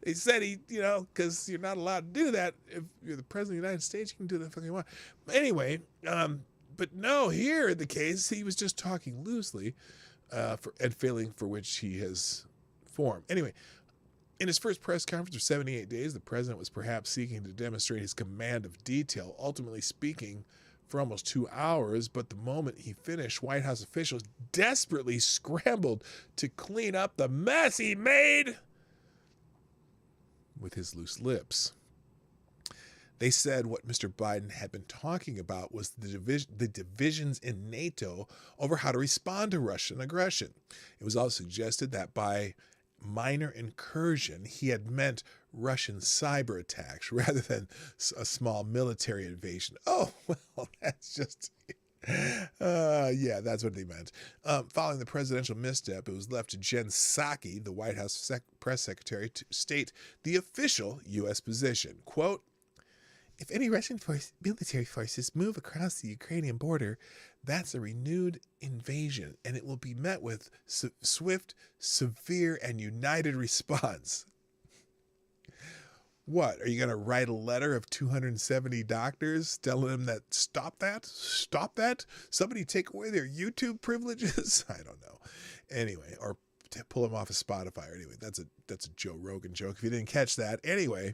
They said because you're not allowed to do that. If you're the president of the United States, you can do the fucking you want. Anyway, but no, here in the case, he was just talking loosely and failing for which he has formed. Anyway, in his first press conference of 78 days, the president was perhaps seeking to demonstrate his command of detail, ultimately speaking for almost 2 hours, but the moment he finished, White House officials desperately scrambled to clean up the mess he made with his loose lips. They said what Mr. Biden had been talking about was the divisions in NATO over how to respond to Russian aggression. It was also suggested that by minor incursion, he had meant Russian cyber attacks rather than a small military invasion. Oh, well, that's just... yeah, that's what they meant. Following the presidential misstep, it was left to Jen Psaki, the White House press secretary, to state the official U.S. position. Quote, if any Russian military forces move across the Ukrainian border, that's a renewed invasion, and it will be met with swift, severe, and united response. What, are you going to write a letter of 270 doctors telling them that stop that, somebody take away their YouTube privileges? I don't know. Anyway, or pull them off of Spotify. Anyway, that's a Joe Rogan joke if you didn't catch that. Anyway,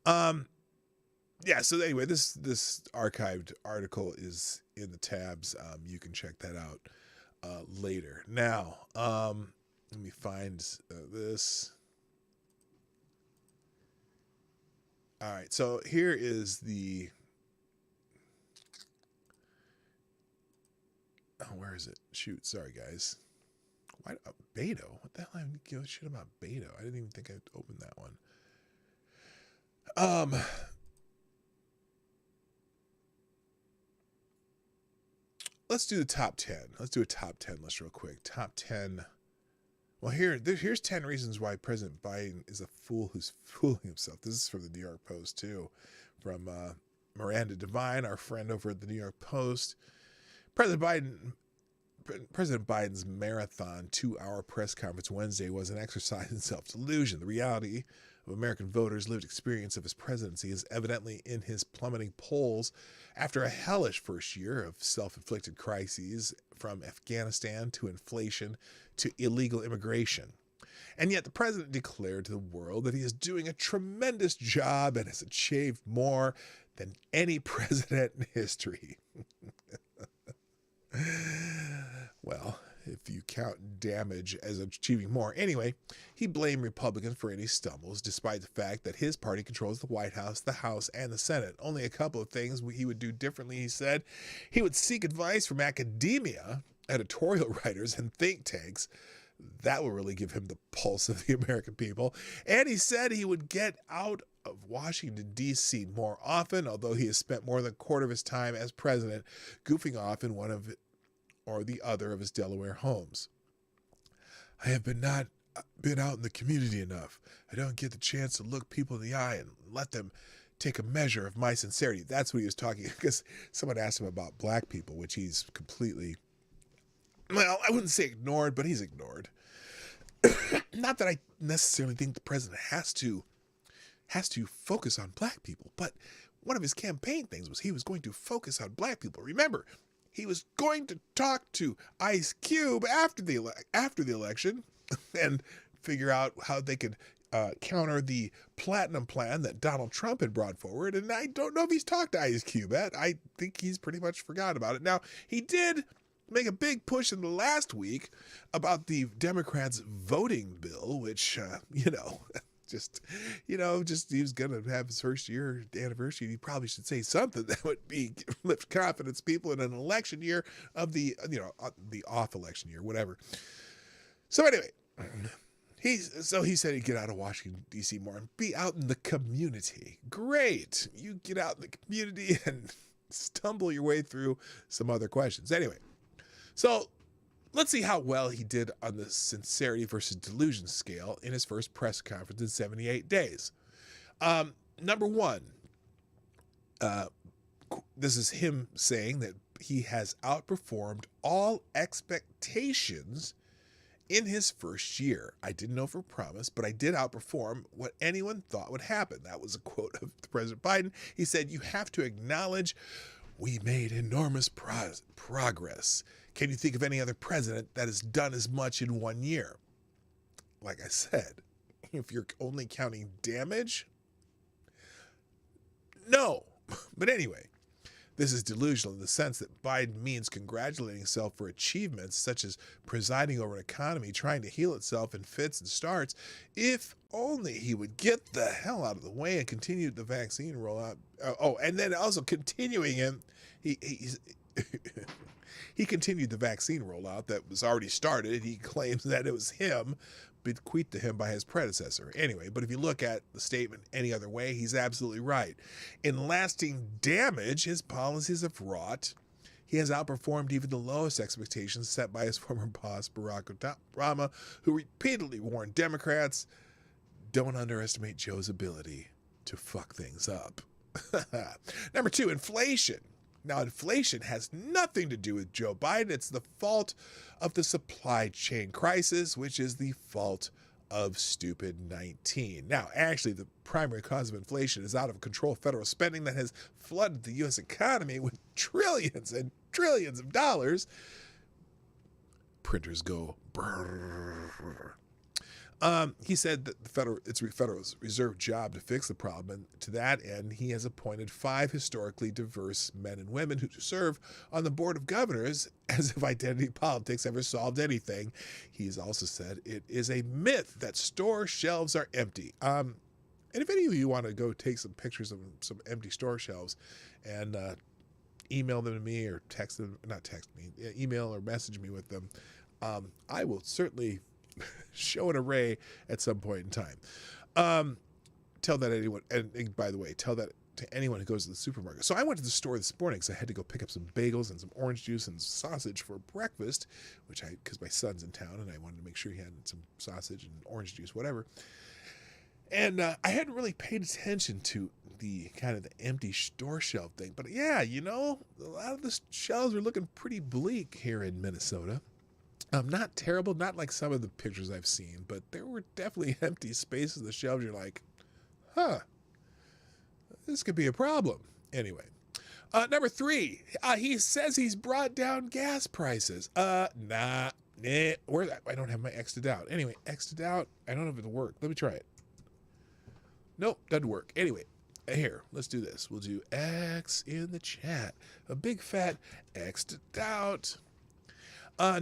yeah, so anyway, this archived article is in the tabs. You can check that out later. Now, let me find this. All right, so here is the... Oh, where is it? Shoot, sorry, guys. Why Beto? What the hell? I didn't give a shit about Beto. I didn't even think I opened that one. Let's do the top 10. Let's do a top 10 list real quick. Top 10. Well, here's 10 reasons why President Biden is a fool who's fooling himself. This is from the New York Post, too. From Miranda Devine, our friend over at the New York Post. President Biden's marathon 2-hour press conference Wednesday was an exercise in self-delusion. The reality of American voters' lived experience of his presidency is evidently in his plummeting polls after a hellish first year of self-inflicted crises, from Afghanistan to inflation to illegal immigration. And yet the president declared to the world that he is doing a tremendous job and has achieved more than any president in history. Well, if you count damage as achieving more. Anyway, he blamed Republicans for any stumbles, despite the fact that his party controls the White House, the House, and the Senate. Only a couple of things he would do differently, he said. He would seek advice from academia, editorial writers, and think tanks. That will really give him the pulse of the American people. And he said he would get out of Washington, D.C. more often, although he has spent more than a quarter of his time as president goofing off in one of or the other of his Delaware homes. I have not been out in the community enough. I don't get the chance to look people in the eye and let them take a measure of my sincerity. That's what he was talking, because someone asked him about black people, which he's completely, well, I wouldn't say ignored, but he's ignored. Not that I necessarily think the president has to focus on black people, but one of his campaign things was he was going to focus on black people. Remember, he was going to talk to Ice Cube after the election and figure out how they could counter the platinum plan that Donald Trump had brought forward. And I don't know if he's talked to Ice Cube yet. I think he's pretty much forgot about it. Now, he did make a big push in the last week about the Democrats' voting bill, which, just he was going to have his first year anniversary. He probably should say something that would lift confidence people in an election year of the off election year, whatever. So anyway, He said he'd get out of Washington, D.C. more and be out in the community. Great. You get out in the community and stumble your way through some other questions. Anyway, so let's see how well he did on the sincerity versus delusion scale in his first press conference in 78 days. Number one, this is him saying that he has outperformed all expectations in his first year. I didn't know for promise, but I did outperform what anyone thought would happen. That was a quote of President Biden. He said, "You have to acknowledge we made enormous progress. Can you think of any other president that has done as much in 1 year?" Like I said, if you're only counting damage, no. But anyway, this is delusional in the sense that Biden means congratulating himself for achievements such as presiding over an economy trying to heal itself in fits and starts. If only he would get the hell out of the way and continue the vaccine rollout. And then also continuing him, he continued the vaccine rollout that was already started. He claims that it was him, bequeathed to him by his predecessor. Anyway, but if you look at the statement any other way, he's absolutely right. In lasting damage, his policies have wrought. He has outperformed even the lowest expectations set by his former boss, Barack Obama, who repeatedly warned Democrats, don't underestimate Joe's ability to fuck things up. Number two, inflation. Now, inflation has nothing to do with Joe Biden. It's the fault of the supply chain crisis, which is the fault of stupid 19. Now, actually, the primary cause of inflation is out of control federal spending that has flooded the U.S. economy with trillions and trillions of dollars. Printers go brrr. He said that it's the Federal Reserve job to fix the problem, and to that end, he has appointed 5 historically diverse men and women who serve on the board of governors, as if identity politics ever solved anything. He's also said it is a myth that store shelves are empty. And if any of you want to go take some pictures of some empty store shelves and email them to me or email or message me with them, I will certainly show an array at some point in time. Tell that anyone, and by the way, tell that to anyone who goes to the supermarket. So I went to the store this morning because I had to go pick up some bagels and some orange juice and sausage for breakfast, because my son's in town and I wanted to make sure he had some sausage and orange juice, whatever. And I hadn't really paid attention to the kind of the empty store shelf thing. But yeah, a lot of the shelves are looking pretty bleak here in Minnesota. Not terrible, not like some of the pictures I've seen, but there were definitely empty spaces on the shelves. You're like, this could be a problem. Anyway, number 3, he says he's brought down gas prices. Where's that? I don't have my X'd out. Anyway, X'd out. I don't know if it'll work. Let me try it. Nope, doesn't work. Anyway, here, let's do this. We'll do X in the chat. A big fat X'd out.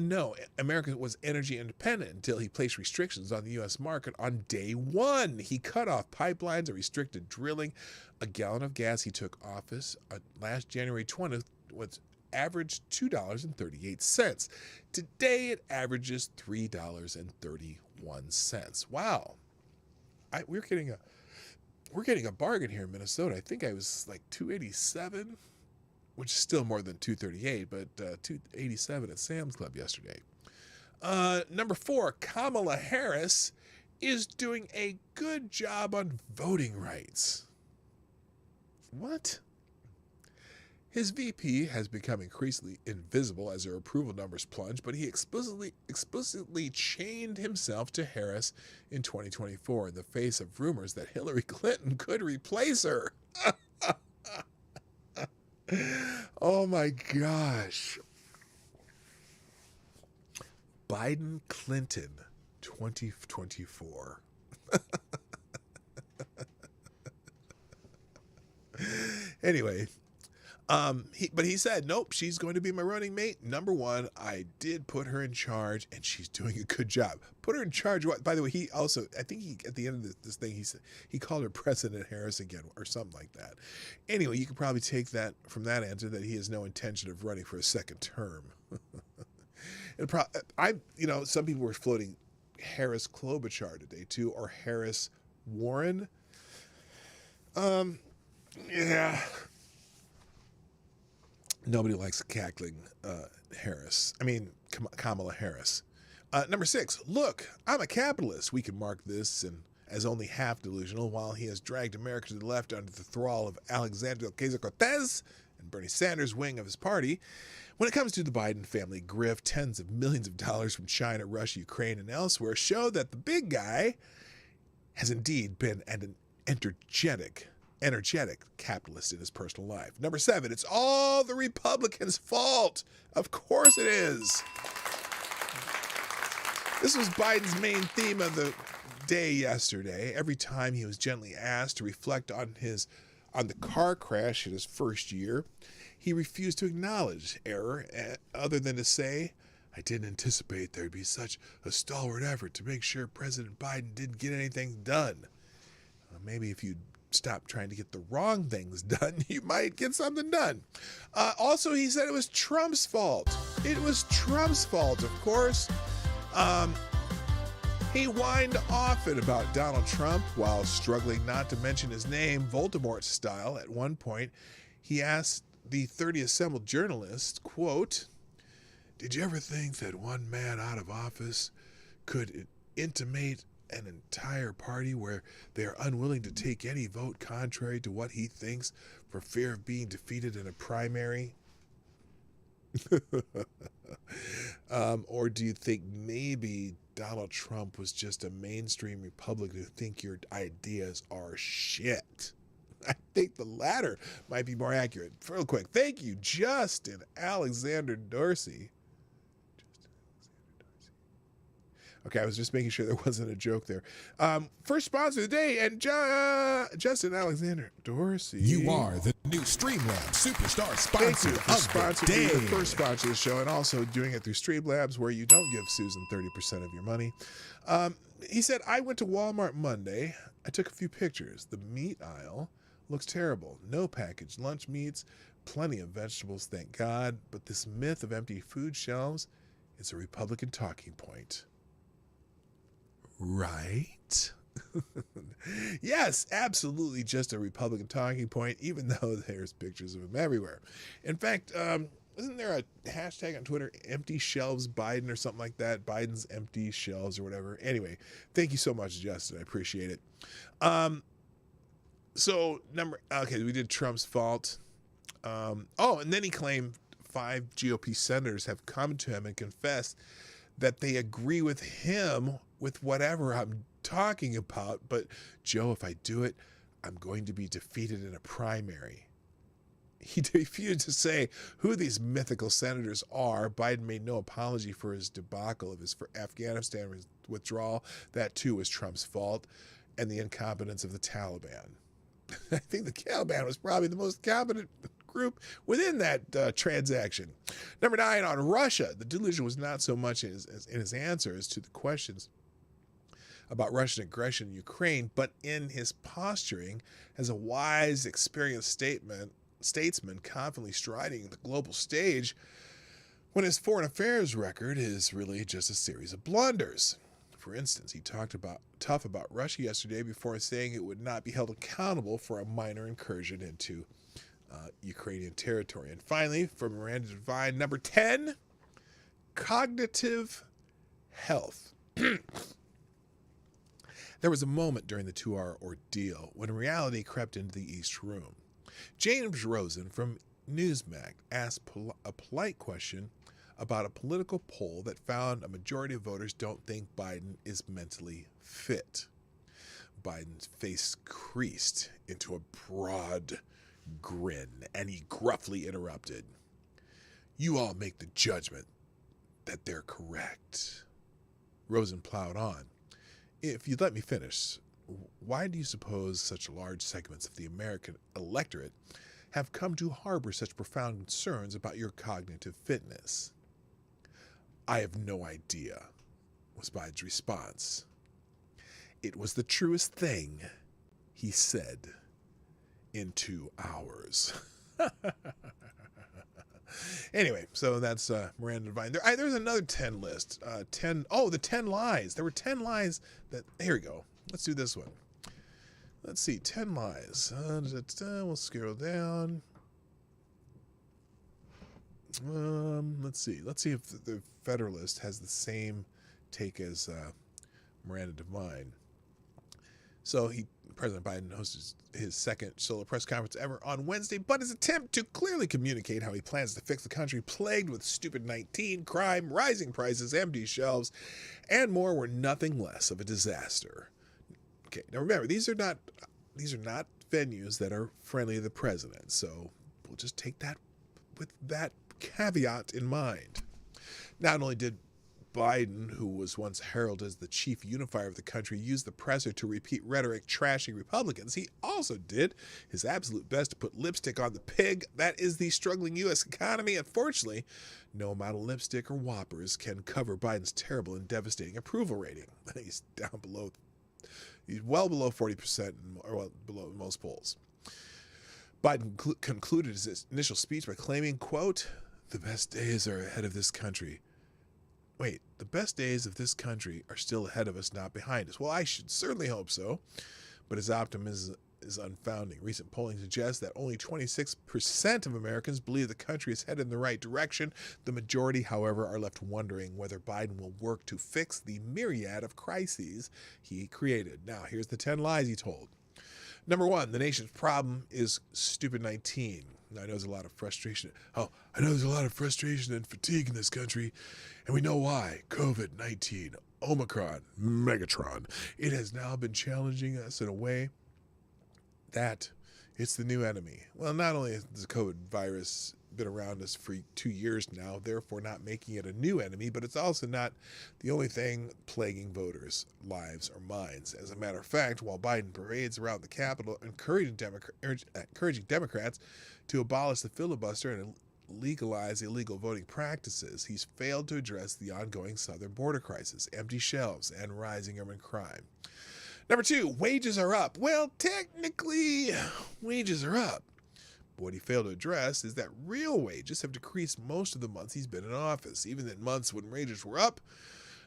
No, America was energy independent until he placed restrictions on the U.S. market on day 1. He cut off pipelines and restricted drilling. A gallon of gas he took office last January 20th was averaged $2.38. Today it averages $3.31. Wow, we're getting a bargain here in Minnesota. I think I was like $2.87. Which is still more than $2.38, but $2.87 at Sam's Club yesterday. Number 4, Kamala Harris is doing a good job on voting rights. What? His VP has become increasingly invisible as her approval numbers plunge, but he explicitly chained himself to Harris in 2024 in the face of rumors that Hillary Clinton could replace her. Oh my gosh. Biden Clinton 2024. Anyway, but he said, nope, she's going to be my running mate. Number 1, I did put her in charge and she's doing a good job. Put her in charge. By the way, he also, I think at the end of this thing, he called her President Harris again or something like that. Anyway, you can probably take that from that answer that he has no intention of running for a second term. Some people were floating Harris Klobuchar today too, or Harris Warren. Yeah. Nobody likes cackling Harris. I mean, Kamala Harris. Number 6, look, I'm a capitalist. We can mark this and as only half delusional while he has dragged America to the left under the thrall of Alexandria Ocasio-Cortez and Bernie Sanders' wing of his party. When it comes to the Biden family grift, tens of millions of dollars from China, Russia, Ukraine, and elsewhere show that the big guy has indeed been an energetic capitalist in his personal life. Number 7, it's all the Republicans' fault. Of course it is. This was Biden's main theme of the day yesterday. Every time he was gently asked to reflect on the car crash in his first year, he refused to acknowledge error other than to say, I didn't anticipate there'd be such a stalwart effort to make sure President Biden didn't get anything done. Maybe if you'd stop trying to get the wrong things done, you might get something done. Also, he said it was Trump's fault. It was Trump's fault, of course. He whined often about Donald Trump while struggling not to mention his name, Voldemort style. At one point, he asked the 30 assembled journalists, quote, did you ever think that one man out of office could intimate an entire party where they are unwilling to take any vote contrary to what he thinks for fear of being defeated in a primary? Or do you think maybe Donald Trump was just a mainstream Republican who think your ideas are shit? I think the latter might be more accurate. Real quick, thank you, Justin Alexander Dorsey. Okay, I was just making sure there wasn't a joke there. First sponsor of the day, and Justin Alexander Dorsey. You are the new Streamlabs Superstar sponsor of the day. The first sponsor of the show, and also doing it through Streamlabs, where you don't give Susan 30% of your money. He said, I went to Walmart Monday. I took a few pictures. The meat aisle looks terrible. No packaged lunch meats, plenty of vegetables, thank God. But this myth of empty food shelves is a Republican talking point. Right? Yes, absolutely just a Republican talking point, even though there's pictures of him everywhere. In fact, isn't there a hashtag on Twitter, empty shelves Biden or something like that? Biden's empty shelves or whatever. Anyway, thank you so much, Justin. I appreciate it. Okay, we did Trump's fault. And then he claimed 5 GOP senators have come to him and confessed that they agree with him with whatever I'm talking about. But Joe, if I do it, I'm going to be defeated in a primary. He refused to say who these mythical senators are. Biden made no apology for his debacle of his Afghanistan withdrawal. That too was Trump's fault, and the incompetence of the Taliban. I think the Taliban was probably the most competent group within that transaction. Number 9, on Russia, the delusion was not so much in his answers to the questions about Russian aggression in Ukraine, but in his posturing as a wise, experienced statesman confidently striding the global stage when his foreign affairs record is really just a series of blunders. For instance, he talked tough about Russia yesterday before saying it would not be held accountable for a minor incursion into Ukrainian territory. And finally, from Miranda Devine, number 10, cognitive health. There was a moment during the 2-hour ordeal when reality crept into the East Room. James Rosen from Newsmax asked a polite question about a political poll that found a majority of voters don't think Biden is mentally fit. Biden's face creased into a broad grin, and he gruffly interrupted. You all make the judgment that they're correct. Rosen plowed on. If you'd let me finish, why do you suppose such large segments of the American electorate have come to harbor such profound concerns about your cognitive fitness? I have no idea, was Biden's response. It was the truest thing he said in 2 hours. Anyway, so that's Miranda Devine. There's another 10 list. The 10 lies. There were 10 lies that. Here we go. Let's do this one. Let's see. 10 lies. We'll scroll down. Let's see. Let's see if the Federalist has the same take as Miranda Devine. So President Biden hosted his second solo press conference ever on Wednesday, but his attempt to clearly communicate how he plans to fix the country plagued with stupid 19, crime, rising prices, empty shelves, and more were nothing less of a disaster. Okay, now remember, these are not venues that are friendly to the president, so we'll just take that with that caveat in mind. Not only did Biden, who was once heralded as the chief unifier of the country, use the presser to repeat rhetoric trashing Republicans, he also did his absolute best to put lipstick on the pig that is the struggling U.S. economy. Unfortunately, no amount of lipstick or whoppers can cover Biden's terrible and devastating approval rating. He's well below 40%, or well below most polls. Biden concluded his initial speech by claiming, quote, "The best days are ahead of this country." Wait, the best days of this country are still ahead of us, not behind us. Well, I should certainly hope so, but his optimism is unfounding. Recent polling suggests that only 26% of Americans believe the country is headed in the right direction. The majority, however, are left wondering whether Biden will work to fix the myriad of crises he created. Now, here's the 10 lies he told. Number 1, the nation's problem is stupid 19. I know there's a lot of frustration. I know there's a lot of frustration and fatigue in this country, and we know why. COVID-19, Omicron, Megatron. It has now been challenging us in a way that it's the new enemy. Well, not only has the COVID virus been around us for 2 years now, therefore not making it a new enemy, but it's also not the only thing plaguing voters' lives or minds. As a matter of fact, while Biden parades around the Capitol encouraging Democrats to abolish the filibuster and legalize illegal voting practices, he's failed to address the ongoing southern border crisis, empty shelves, and rising urban crime. Number 2, wages are up. Well, technically, wages are up. But what he failed to address is that real wages have decreased most of the months he's been in office. Even in months when wages were up,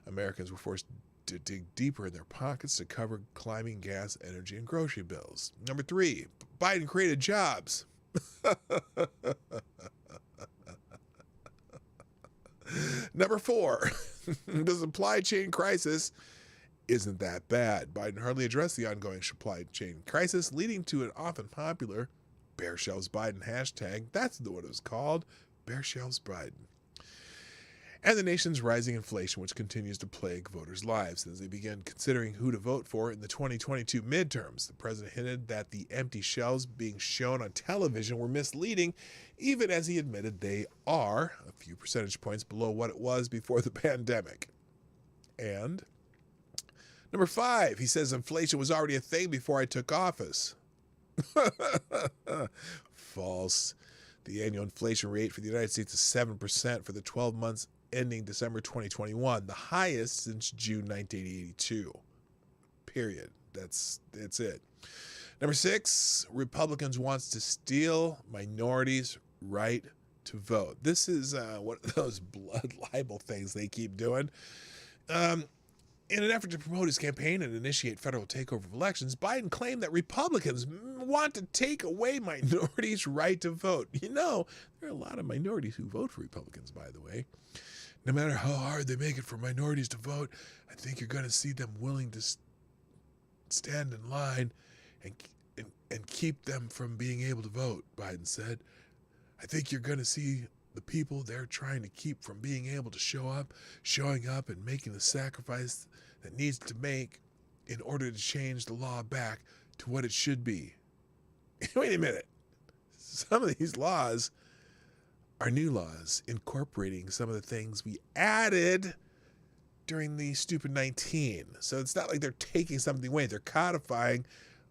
Americans were forced to dig deeper in their pockets to cover climbing gas, energy, and grocery bills. Number 3, Biden created jobs. Number 4, the supply chain crisis isn't that bad. Biden hardly addressed the ongoing supply chain crisis, leading to an often popular Bear Shelves Biden hashtag. That's what it was called, Bear Shelves Biden. And the nation's rising inflation, which continues to plague voters' lives as they begin considering who to vote for in the 2022 midterms. The president hinted that the empty shelves being shown on television were misleading, even as he admitted they are a few percentage points below what it was before the pandemic. And number 5, he says inflation was already a thing before I took office. False. The annual inflation rate for the United States is 7% for the 12 months ending December 2021, the highest since June 1982. Period. That's it. Number 6, Republicans wants to steal minorities' right to vote. This is one of those blood libel things they keep doing. In an effort to promote his campaign and initiate federal takeover of elections, Biden claimed that Republicans want to take away minorities' right to vote. You know, there are a lot of minorities who vote for Republicans, by the way. No matter how hard they make it for minorities to vote, I think you're going to see them willing to stand in line and keep them from being able to vote, Biden said. I think you're going to see the people they're trying to keep from being able to showing up and making the sacrifice that needs to make in order to change the law back to what it should be. Wait a minute. Some of these laws are new laws incorporating some of the things we added during the stupid 19. So it's not like they're taking something away. They're codifying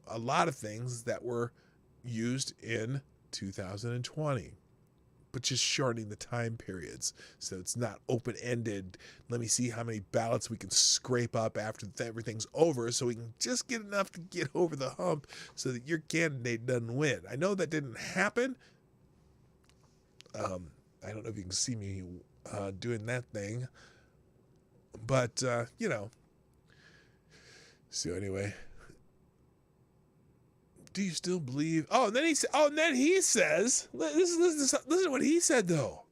a lot of things that were used in 2020. But just shortening the time periods so it's not open-ended. Let me see how many ballots we can scrape up after everything's over so we can just get enough to get over the hump so that your candidate doesn't win. I know that didn't happen, I don't know if you can see me doing that thing, but you know. So anyway, do you still believe? Oh, and then he said. Oh, and then he says, listen to what he said though.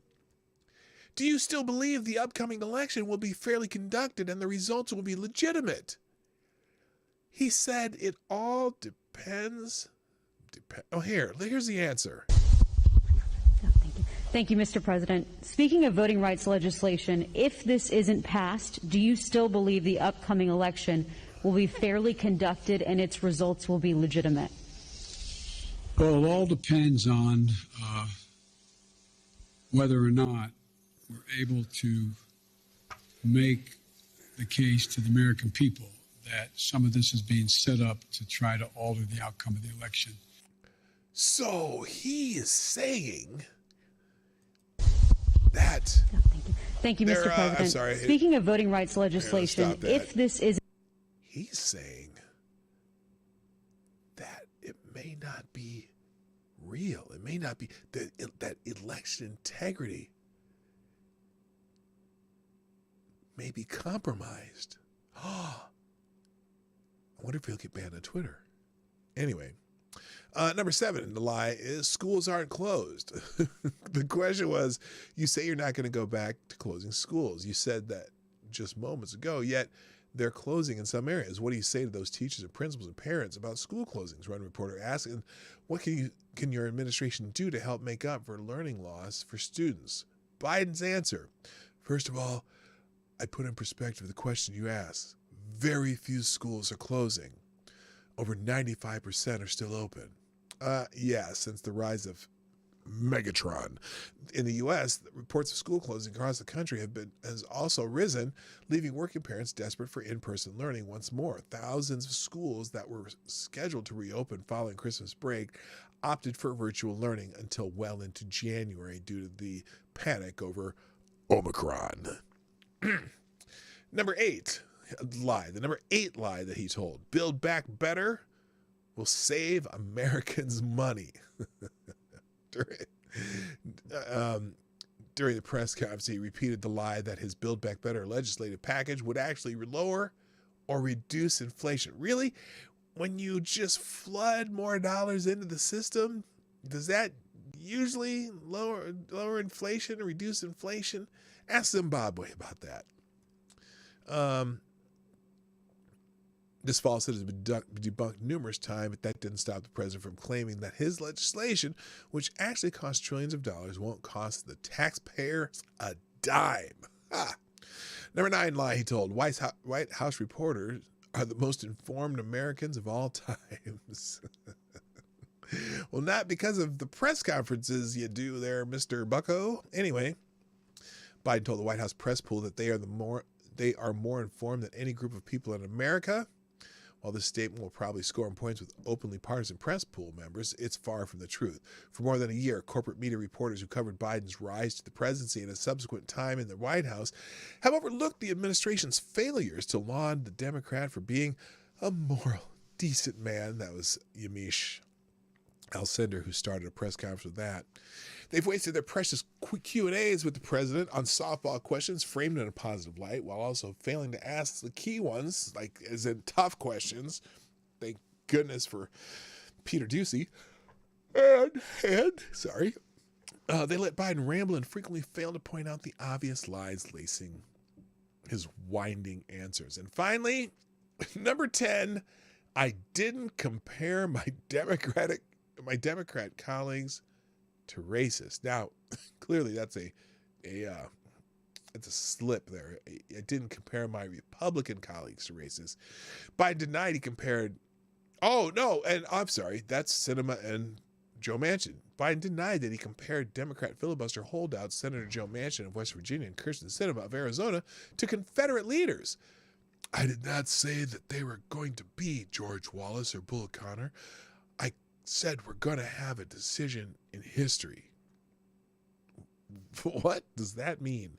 Do you still believe the upcoming election will be fairly conducted and the results will be legitimate? He said it all depends. Oh, here's the answer. Thank you, Mr. President. Speaking of voting rights legislation, if this isn't passed, do you still believe the upcoming election will be fairly conducted and its results will be legitimate? Well, it all depends on whether or not we're able to make the case to the American people that some of this is being set up to try to alter the outcome of the election. So he is saying that. No, thank you, Mr. President. I'm sorry. Speaking of voting rights legislation, if this is. He's saying that it may not be real. It may not be that election integrity may be compromised. I wonder if he'll get banned on Twitter. Anyway, number 7, the lie is schools aren't closed. The question was, you say you're not going to go back to closing schools. You said that just moments ago, yet they're closing in some areas. What do you say to those teachers and principals and parents about school closings? Run reporter asked, and what can your administration do to help make up for learning loss for students? Biden's answer. First of all, I put in perspective the question you asked. Very few schools are closing. Over 95% are still open. Yeah, since the rise of Megatron. In the U.S., reports of school closing across the country has also risen, leaving working parents desperate for in-person learning once more. Thousands of schools that were scheduled to reopen following Christmas break opted for virtual learning until well into January due to the panic over Omicron. Number 8 lie. The number 8 lie that he told. Build Back Better will save Americans money. During the press conference, he repeated the lie that his Build Back Better legislative package would actually lower or reduce inflation. Really? When you just flood more dollars into the system, does that usually lower inflation or reduce inflation? Ask Zimbabwe about that. This falsehood has been debunked numerous times, but that didn't stop the president from claiming that his legislation, which actually costs trillions of dollars, won't cost the taxpayers a dime. Number 9 lie he told. White House reporters are the most informed Americans of all times. Well, not because of the press conferences you do there, Mr. Bucko. Anyway, Biden told the White House press pool that they are more informed than any group of people in America. While this statement will probably score in points with openly partisan press pool members, it's far from the truth. For more than a year, corporate media reporters who covered Biden's rise to the presidency and a subsequent time in the White House have overlooked the administration's failures to laud the Democrat for being a moral, decent man. That was Yamiche Alcindor who started a press conference with that. They've wasted their precious Q&As with the president on softball questions framed in a positive light, while also failing to ask the key ones, like as in tough questions. Thank goodness for Peter Doocy. And they let Biden ramble and frequently fail to point out the obvious lies lacing his winding answers. And finally, number 10, I didn't compare my Democrat colleagues to racist. Now, clearly that's a slip there. I didn't compare my Republican colleagues to racist. Biden denied he compared. Oh no, and I'm sorry, that's Sinema and Joe Manchin. Biden denied that he compared Democrat filibuster holdouts Senator Joe Manchin of West Virginia and Kyrsten Sinema of Arizona to Confederate leaders. I did not say that they were going to be George Wallace or Bull Connor. I said we're going to have a decision in history. What does that mean?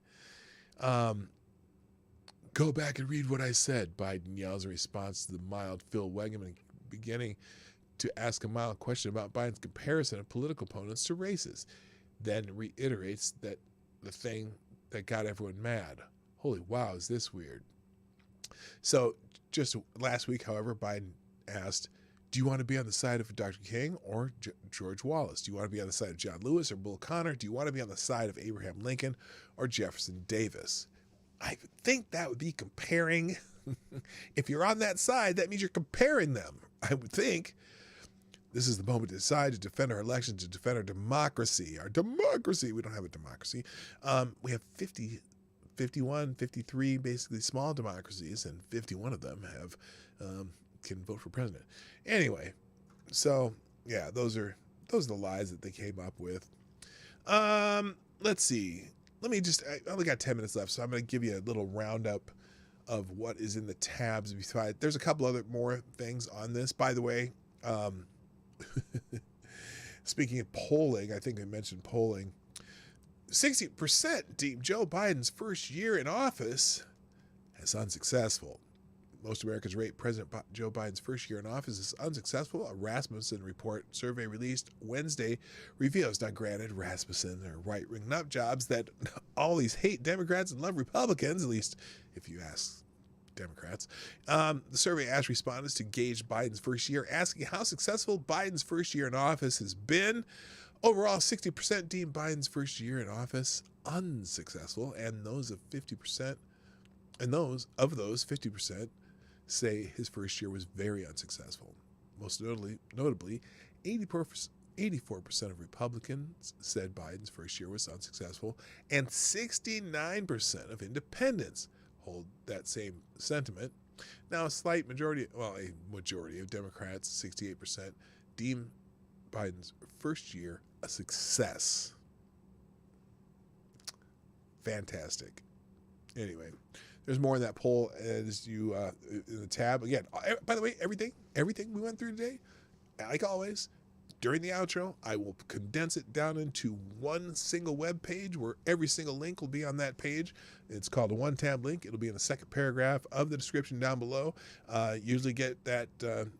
Go back and read what I said, Biden yells in response to the mild Phil Wegman beginning to ask a mild question about Biden's comparison of political opponents to racists. then reiterates that the thing that got everyone mad. Holy wow, is this weird? So just last week, however, Biden asked, do you want to be on the side of Dr. King or George Wallace? Do you want to be on the side of John Lewis or Bull Connor? Do you want to be on the side of Abraham Lincoln or Jefferson Davis? I think that would be comparing. If you're on that side, that means you're comparing them, I would think. This is the moment to decide to defend our election, to defend our democracy. Our democracy. We don't have a democracy. We have 51, 53 basically small democracies, and 51 of them have can vote for president. Anyway, so yeah, those are the lies that they came up with. Let's see. I only got 10 minutes left, so I'm going to give you a little roundup of what is in the tabs. There's a couple other more things on this. By the way, speaking of polling, I think I mentioned polling. 60% deem Joe Biden's first year in office as unsuccessful. Most Americans rate President Joe Biden's first year in office as unsuccessful. A Rasmussen report survey released Wednesday reveals. Now, granted, Rasmussen are right-wing nut jobs that always hate Democrats and love Republicans, at least if you ask Democrats. The survey asked respondents to gauge Biden's first year, asking how successful Biden's first year in office has been. Overall, 60% deem Biden's first year in office unsuccessful, and those of 50%, and those 50% say his first year was very unsuccessful. Most notably, 84% of Republicans said Biden's first year was unsuccessful, and 69% of independents hold that same sentiment. Now, a majority of Democrats, 68%, deem Biden's first year a success. Fantastic. Anyway, there's more in that poll as you in the tab. Again, by the way, everything we went through today, like always, during the outro, I will condense it down into one single web page where every single link will be on that page. It's called a one-tab link. It'll be in the second paragraph of the description down below. Usually get that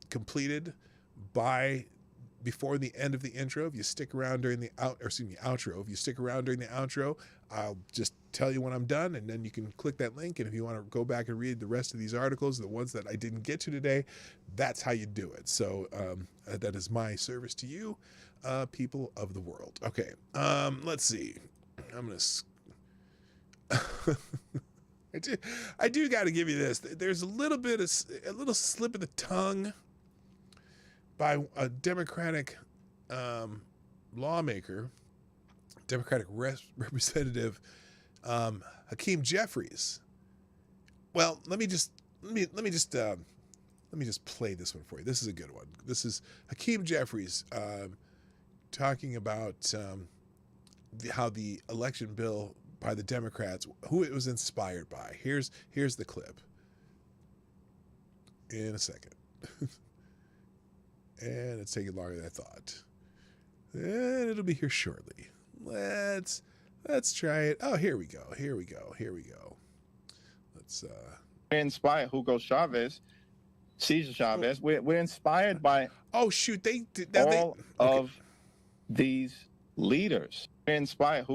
completed before the end of the intro. If you stick around during the outro, if you stick around during the outro, I'll just tell you when I'm done, and then you can click that link. And if you want to go back and read the rest of these articles, the ones that I didn't get to today, that's how you do it. So that is my service to you, people of the world. Okay, let's see. I'm gonna. I do got to give you this. There's a little slip of the tongue by a Democratic lawmaker, Democratic Representative Hakeem Jeffries. Well, let me just play this one for you. This is a good one. This is Hakeem Jeffries talking about how the election bill by the Democrats, who it was inspired by. Here's the clip. In a second. And it's taking longer than I thought. And it'll be here shortly. Let's try it. Oh, here we go. Let's We're inspired Cesar Chavez. We're inspired by oh shoot, these leaders. We're inspired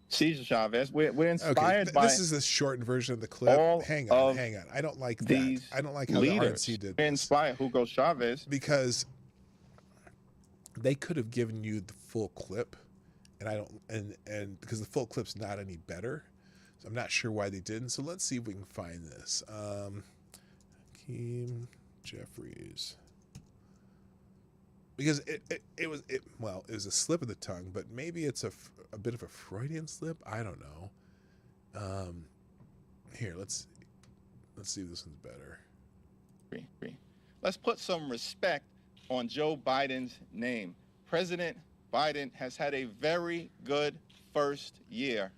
Cesar Chavez. We're inspired by this is the shortened version of the clip. Hang on. I don't like that. I don't like how leaders. the RNC did We're this. inspired Hugo Chavez Because they could have given you the full clip, and I don't and because the full clip's not any better. So I'm not sure why they didn't. So let's see if we can find this. Hakeem Jeffries. Because it was a slip of the tongue, but maybe it's a bit of a Freudian slip. I don't know. Here, let's see if this one's better. Let's put some respect on Joe Biden's name. President Biden has had a very good first year.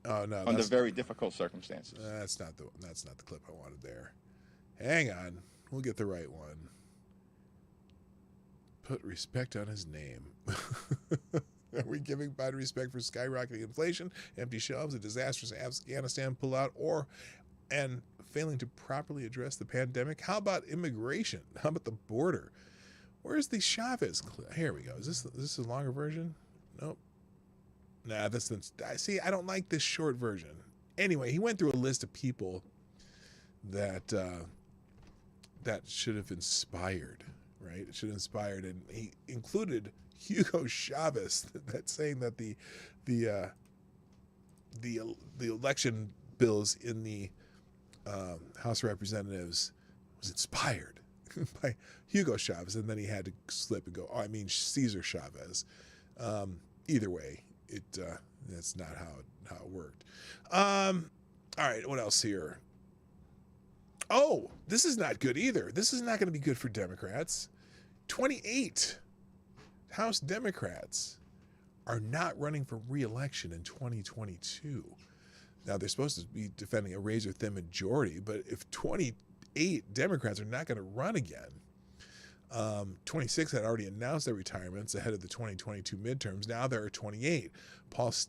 Oh no, under very difficult circumstances. That's not the clip I wanted there. Hang on, we'll get the right one. Put respect on his name. Are we giving Biden respect for skyrocketing inflation, empty shelves, a disastrous Afghanistan pullout, and failing to properly address the pandemic? How about immigration? How about the border? Where's the Chavez clip? Here we go. Is this a longer version? Nope. Nah, see, I don't like this short version. Anyway, he went through a list of people that that should have inspired, right? It should have inspired, and he included Hugo Chavez. That's saying that the election bills in the House of Representatives was inspired by Hugo Chavez, and then he had to slip and go, oh, I mean Cesar Chavez. Either way, that's not how it worked. All right, what else here? Oh, this is not good either. This is not going to be good for Democrats. 28 House Democrats are not running for re-election in 2022. Now, they're supposed to be defending a razor-thin majority, but if 28 Democrats are not going to run again, 26 had already announced their retirements ahead of the 2022 midterms. Now there are 28. House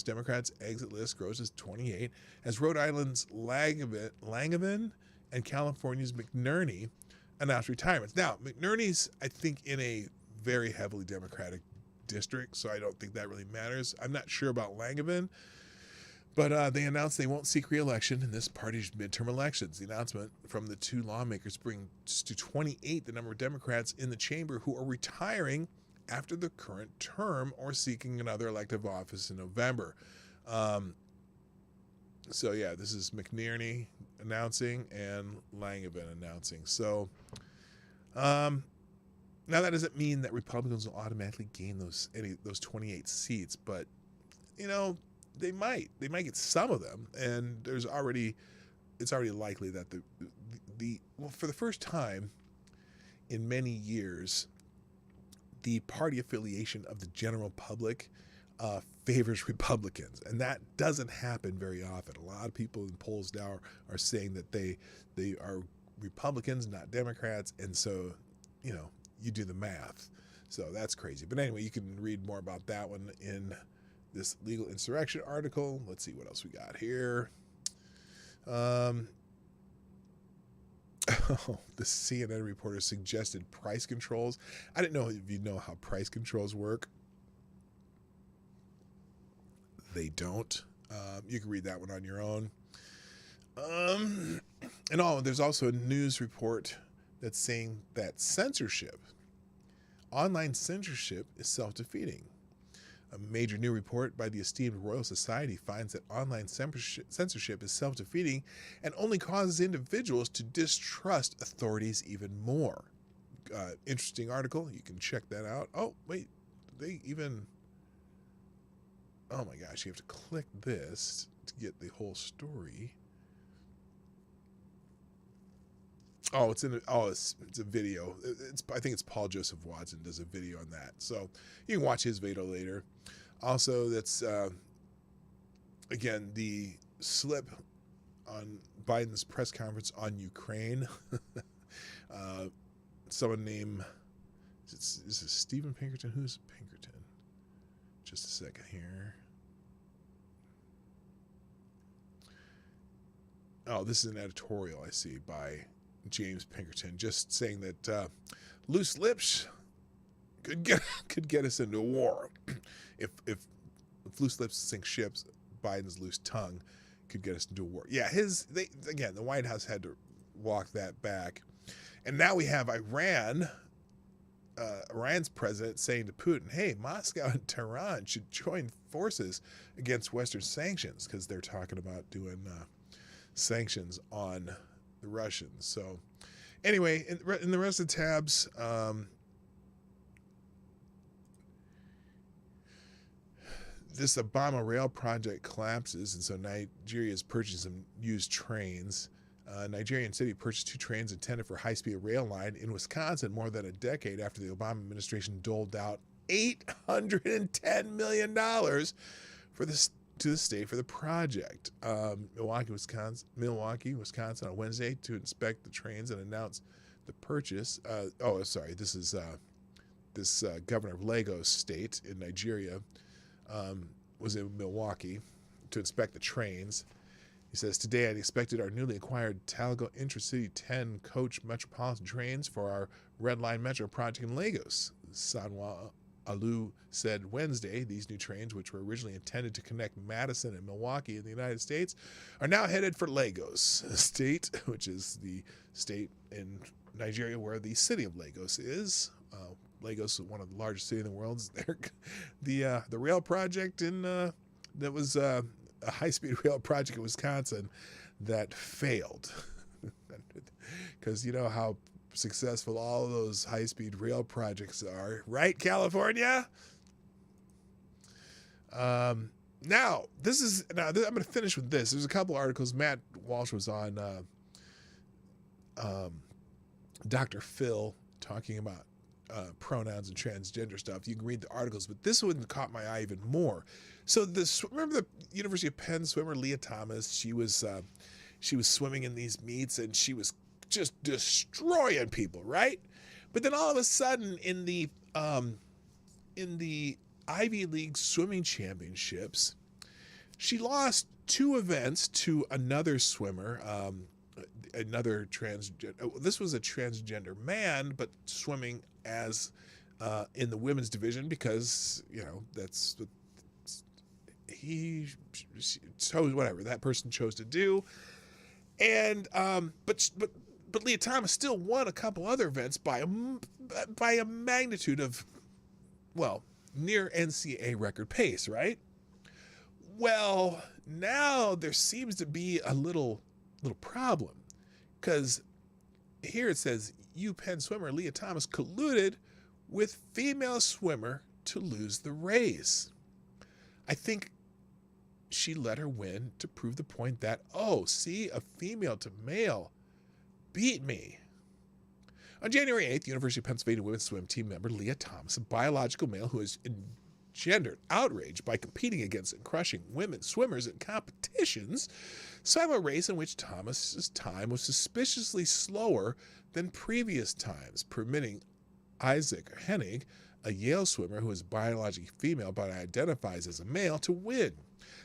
Democrats' exit list grows as 28, as Rhode Island's Langevin and California's McNerney announced retirements. Now, McNerney's, I think, in a very heavily Democratic district, so I don't think that really matters. I'm not sure about Langevin, but they announced they won't seek re-election in this party's midterm elections. The announcement from the two lawmakers brings to 28 the number of Democrats in the chamber who are retiring after the current term or seeking another elective office in November. So yeah, this is McNerney announcing and Langevin announcing. So now that doesn't mean that Republicans will automatically gain those 28 seats, but you know, they might get some of them, and it's already likely that for the first time in many years, the party affiliation of the general public favors Republicans, and that doesn't happen very often. A lot of people in polls now are saying that they are Republicans, not Democrats, and so you know, you do the math. So that's crazy. But anyway, you can read more about that one in this legal insurrection article. Let's see what else we got here. The CNN reporter suggested price controls. I didn't know if you know how price controls work. They don't. You can read that one on your own. There's also a news report that's saying that online censorship is self-defeating. A major new report by the esteemed Royal Society finds that online censorship is self-defeating and only causes individuals to distrust authorities even more. Interesting article. You can check that out. Oh, wait. Oh my gosh, you have to click this to get the whole story. Oh, it's a video. I think it's Paul Joseph Watson does a video on that. So you can watch his video later. Also, that's, again, the slip on Biden's press conference on Ukraine. Someone named, is this Stephen Pinkerton? Who's Pinkerton? Just a second here. Oh, this is an editorial I see by James Pinkerton, just saying that loose lips could get us into war. If loose lips sink ships, Biden's loose tongue could get us into a war. Yeah, the White House had to walk that back, and now we have Iran's president saying to Putin, "Hey, Moscow and Tehran should join forces against Western sanctions," because they're talking about doing sanctions on the Russians. So anyway, in the rest of the tabs, this Obama rail project collapses, and so Nigeria is purchasing some used trains. Nigerian city purchased 2 trains intended for high-speed rail line in Wisconsin more than a decade after the Obama administration doled out $810 million to the state for the project. Milwaukee, Wisconsin on Wednesday to inspect the trains and announce the purchase. This is this governor of Lagos State in Nigeria was in Milwaukee to inspect the trains. He says, "Today I inspected our newly acquired Talgo Intercity 10 coach metropolitan trains for our Red Line Metro project in Lagos." Sanwa Alou said Wednesday these new trains, which were originally intended to connect Madison and Milwaukee in the United States, are now headed for Lagos State, which is the state in Nigeria where the city of Lagos is. Lagos is one of the largest cities in the world. The rail project that was a high-speed rail project in Wisconsin that failed, because you know how successful all of those high-speed rail projects are, right, California? I'm going to finish with this. There's a couple articles. Matt Walsh was on Dr. Phil talking about pronouns and transgender stuff. You can read the articles, but this one caught my eye even more. So remember the University of Penn swimmer Leah Thomas? She was swimming in these meets and she was just destroying people, right? But then all of a sudden in the Ivy League swimming championships, she lost 2 events to another swimmer, another transgender. This was a transgender man, but swimming as in the women's division because that's what he chose. Whatever that person chose to do, and but Leah Thomas still won a couple other events by a magnitude of, well, near NCAA record pace, right? Well, now there seems to be a little problem, because here it says UPenn swimmer Leah Thomas colluded with female swimmer to lose the race. I think she let her win to prove the point that, oh, see, a female to male beat me. On January 8th, University of Pennsylvania women's swim team member Leah Thomas, a biological male who has engendered outrage by competing against and crushing women swimmers in competitions, swam a race in which Thomas's time was suspiciously slower than previous times, permitting Isaac Hennig, a Yale swimmer who is biologically female but identifies as a male, to win.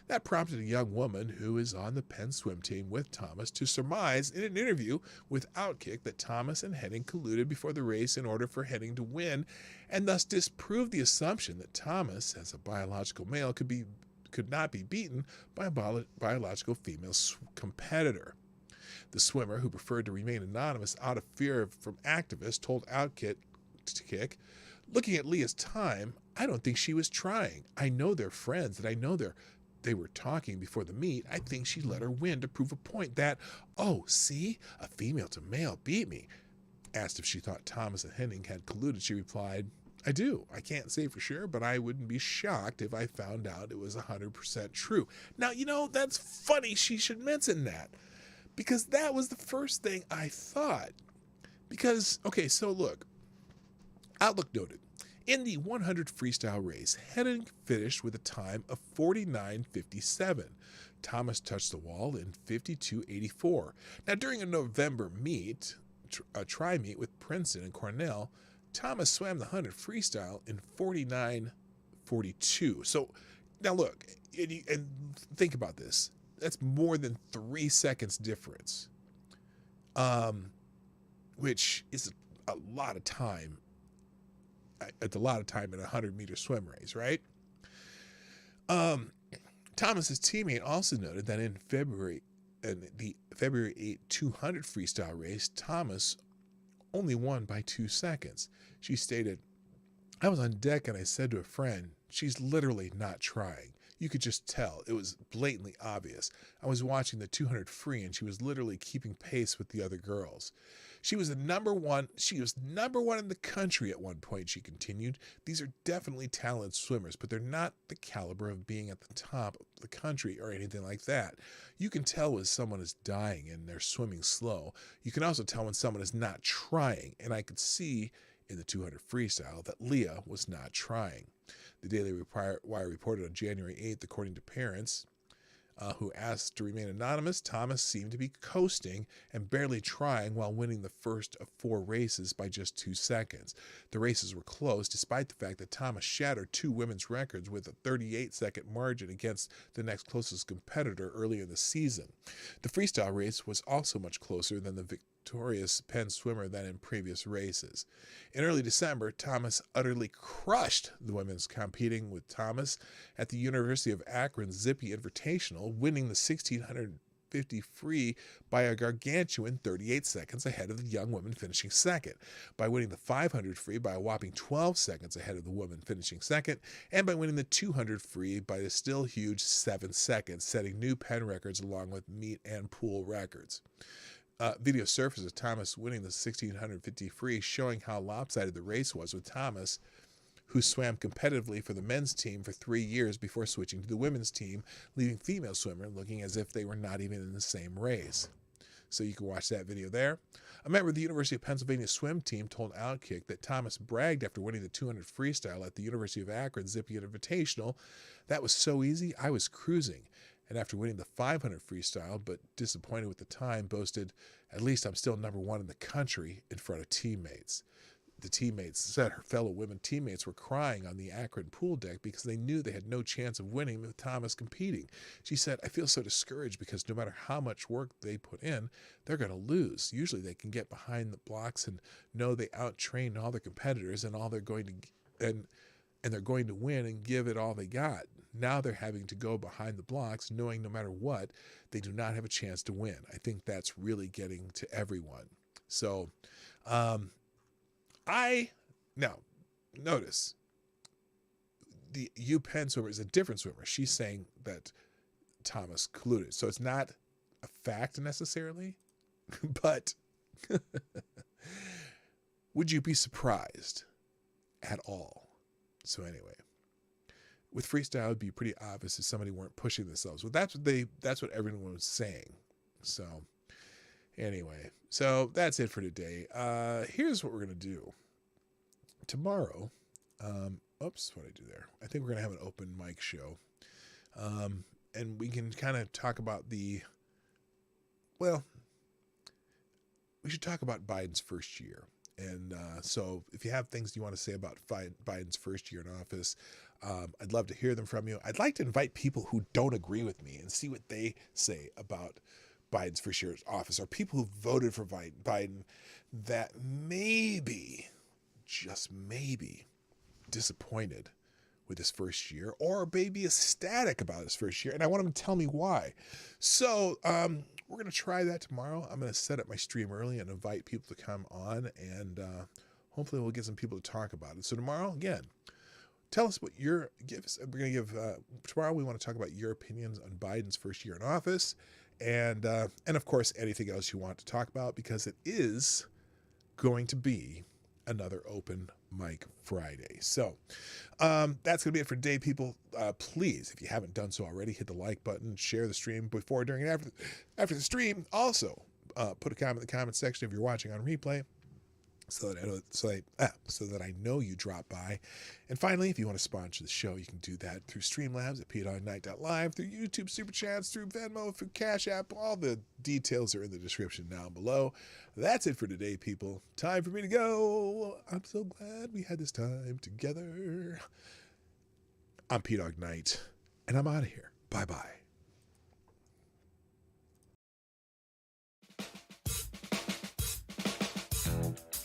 That prompted a young woman who is on the Penn swim team with Thomas to surmise in an interview with Outkick that Thomas and Hennig colluded before the race in order for Hennig to win, and thus disprove the assumption that Thomas, as a biological male, could not be beaten by a biological female competitor. The swimmer, who preferred to remain anonymous out of fear from activists, told Outkick, "Looking at Leah's time, I don't think she was trying. I know they're friends, and I know they were talking before the meet. I think she let her win to prove a point that, oh, see, a female to male beat me." Asked if she thought Thomas and Hennig had colluded, she replied, "I do. I can't say for sure, but I wouldn't be shocked if I found out it was 100% true." Now, that's funny she should mention that, because that was the first thing I thought. Because, okay, so look, Outlook noted, in the 100 freestyle race, Hennig finished with a time of 49.57. Thomas touched the wall in 52.84. Now, during a November meet, a tri-meet with Princeton and Cornell, Thomas swam the 100 freestyle in 49.42. So, now look, and think about this. That's more than 3 seconds difference, which is a lot of time. It's a lot of time in a 100-meter swim race, right? Thomas's teammate also noted that in the February 8 200 freestyle race, Thomas only won by 2 seconds. She stated, "I was on deck and I said to a friend, she's literally not trying. You could just tell. It was blatantly obvious. I was watching the 200 free and she was literally keeping pace with the other girls. She was number one in the country at one point," she continued. "These are definitely talented swimmers, but they're not the caliber of being at the top of the country or anything like that. You can tell when someone is dying and they're swimming slow. You can also tell when someone is not trying, and I could see in the 200 freestyle that Leah was not trying." The Daily Wire reported on January 8th, according to parents who asked to remain anonymous, Thomas seemed to be coasting and barely trying while winning the first of 4 races by just 2 seconds. The races were close, despite the fact that Thomas shattered 2 women's records with a 38-second margin against the next closest competitor earlier in the season. The freestyle race was also much closer than the victorious Penn swimmer than in previous races. In early December, Thomas utterly crushed the women's competing with Thomas at the University of Akron Zippy Invitational, winning the 1650 free by a gargantuan 38 seconds ahead of the young woman finishing second, by winning the 500 free by a whopping 12 seconds ahead of the woman finishing second, and by winning the 200 free by a still huge 7 seconds, setting new Penn records along with meet and pool records. Video surfaced of Thomas winning the 1650 free, showing how lopsided the race was, with Thomas, who swam competitively for the men's team for 3 years before switching to the women's team, leaving female swimmer looking as if they were not even in the same race. So you can watch that video there. A member of the University of Pennsylvania swim team told Outkick that Thomas bragged after winning the 200 freestyle at the University of Akron Zippy Invitational. "That was so easy, I was cruising." And after winning the 500 freestyle, but disappointed with the time, boasted, "At least I'm still number one in the country," in front of teammates. The teammates said her fellow women teammates were crying on the Akron pool deck because they knew they had no chance of winning with Thomas competing. She said, "I feel so discouraged because no matter how much work they put in, they're going to lose. Usually they can get behind the blocks and know they out-trained all their competitors and all they're going to and they're going to win and give it all they got. Now they're having to go behind the blocks, knowing no matter what, they do not have a chance to win." I think that's really getting to everyone. So, now, notice, the UPenn swimmer is a different swimmer. She's saying that Thomas colluded. So it's not a fact necessarily, but would you be surprised at all? So anyway, with freestyle, it'd be pretty obvious if somebody weren't pushing themselves. Well, that's what everyone was saying. So anyway, so that's it for today. Here's what we're going to do. Tomorrow, oops, what did I do there? I think we're going to have an open mic show. And we can kind of talk about we should talk about Biden's first year. And so if you have things you want to say about Biden's first year in office, I'd love to hear them from you. I'd like to invite people who don't agree with me and see what they say about Biden's first year in office, or people who voted for Biden that maybe, just maybe, disappointed with his first year, or maybe ecstatic about his first year, and I want him to tell me why. So we're going to try that tomorrow. I'm going to set up my stream early and invite people to come on, and hopefully we'll get some people to talk about it. So tomorrow, again, tell us what we're going to give, tomorrow we want to talk about your opinions on Biden's first year in office, and of course, anything else you want to talk about, because it is going to be another open mic Friday. So that's going to be it for today, people. Please, if you haven't done so already, hit the like button, share the stream before, during, and after the stream. Also, put a comment in the comment section if you're watching on replay, so that I know you dropped by. And finally, if you want to sponsor the show, you can do that through Streamlabs at PDawgKnight.live, through YouTube SuperChats, through Venmo, through Cashapp. All the details are in the description down below. That's it for today, people. Time for me to go. I'm so glad we had this time together. I'm PDawgKnight, and I'm out of here. Bye-bye.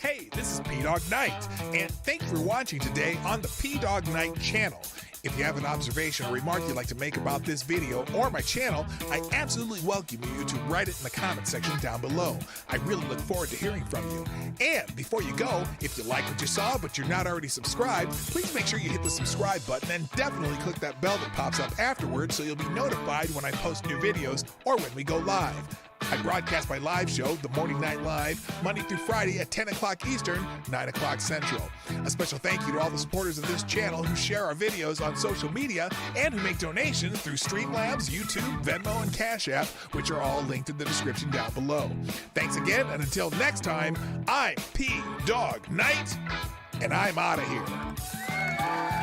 Hey, this is PDawgKnight, and thanks for watching today on the PDawgKnight channel. If you have an observation or remark you'd like to make about this video or my channel, I absolutely welcome you to write it in the comment section down below. I really look forward to hearing from you. And before you go, if you like what you saw but you're not already subscribed, please make sure you hit the subscribe button and definitely click that bell that pops up afterwards so you'll be notified when I post new videos or when we go live. I broadcast my live show, The Morning Night Live, Monday through Friday at 10 o'clock Eastern, 9 o'clock Central. A special thank you to all the supporters of this channel who share our videos on social media and who make donations through Streamlabs, YouTube, Venmo, and Cashapp, which are all linked in the description down below. Thanks again, and until next time, I'm PDawgKnight, and I'm out of here.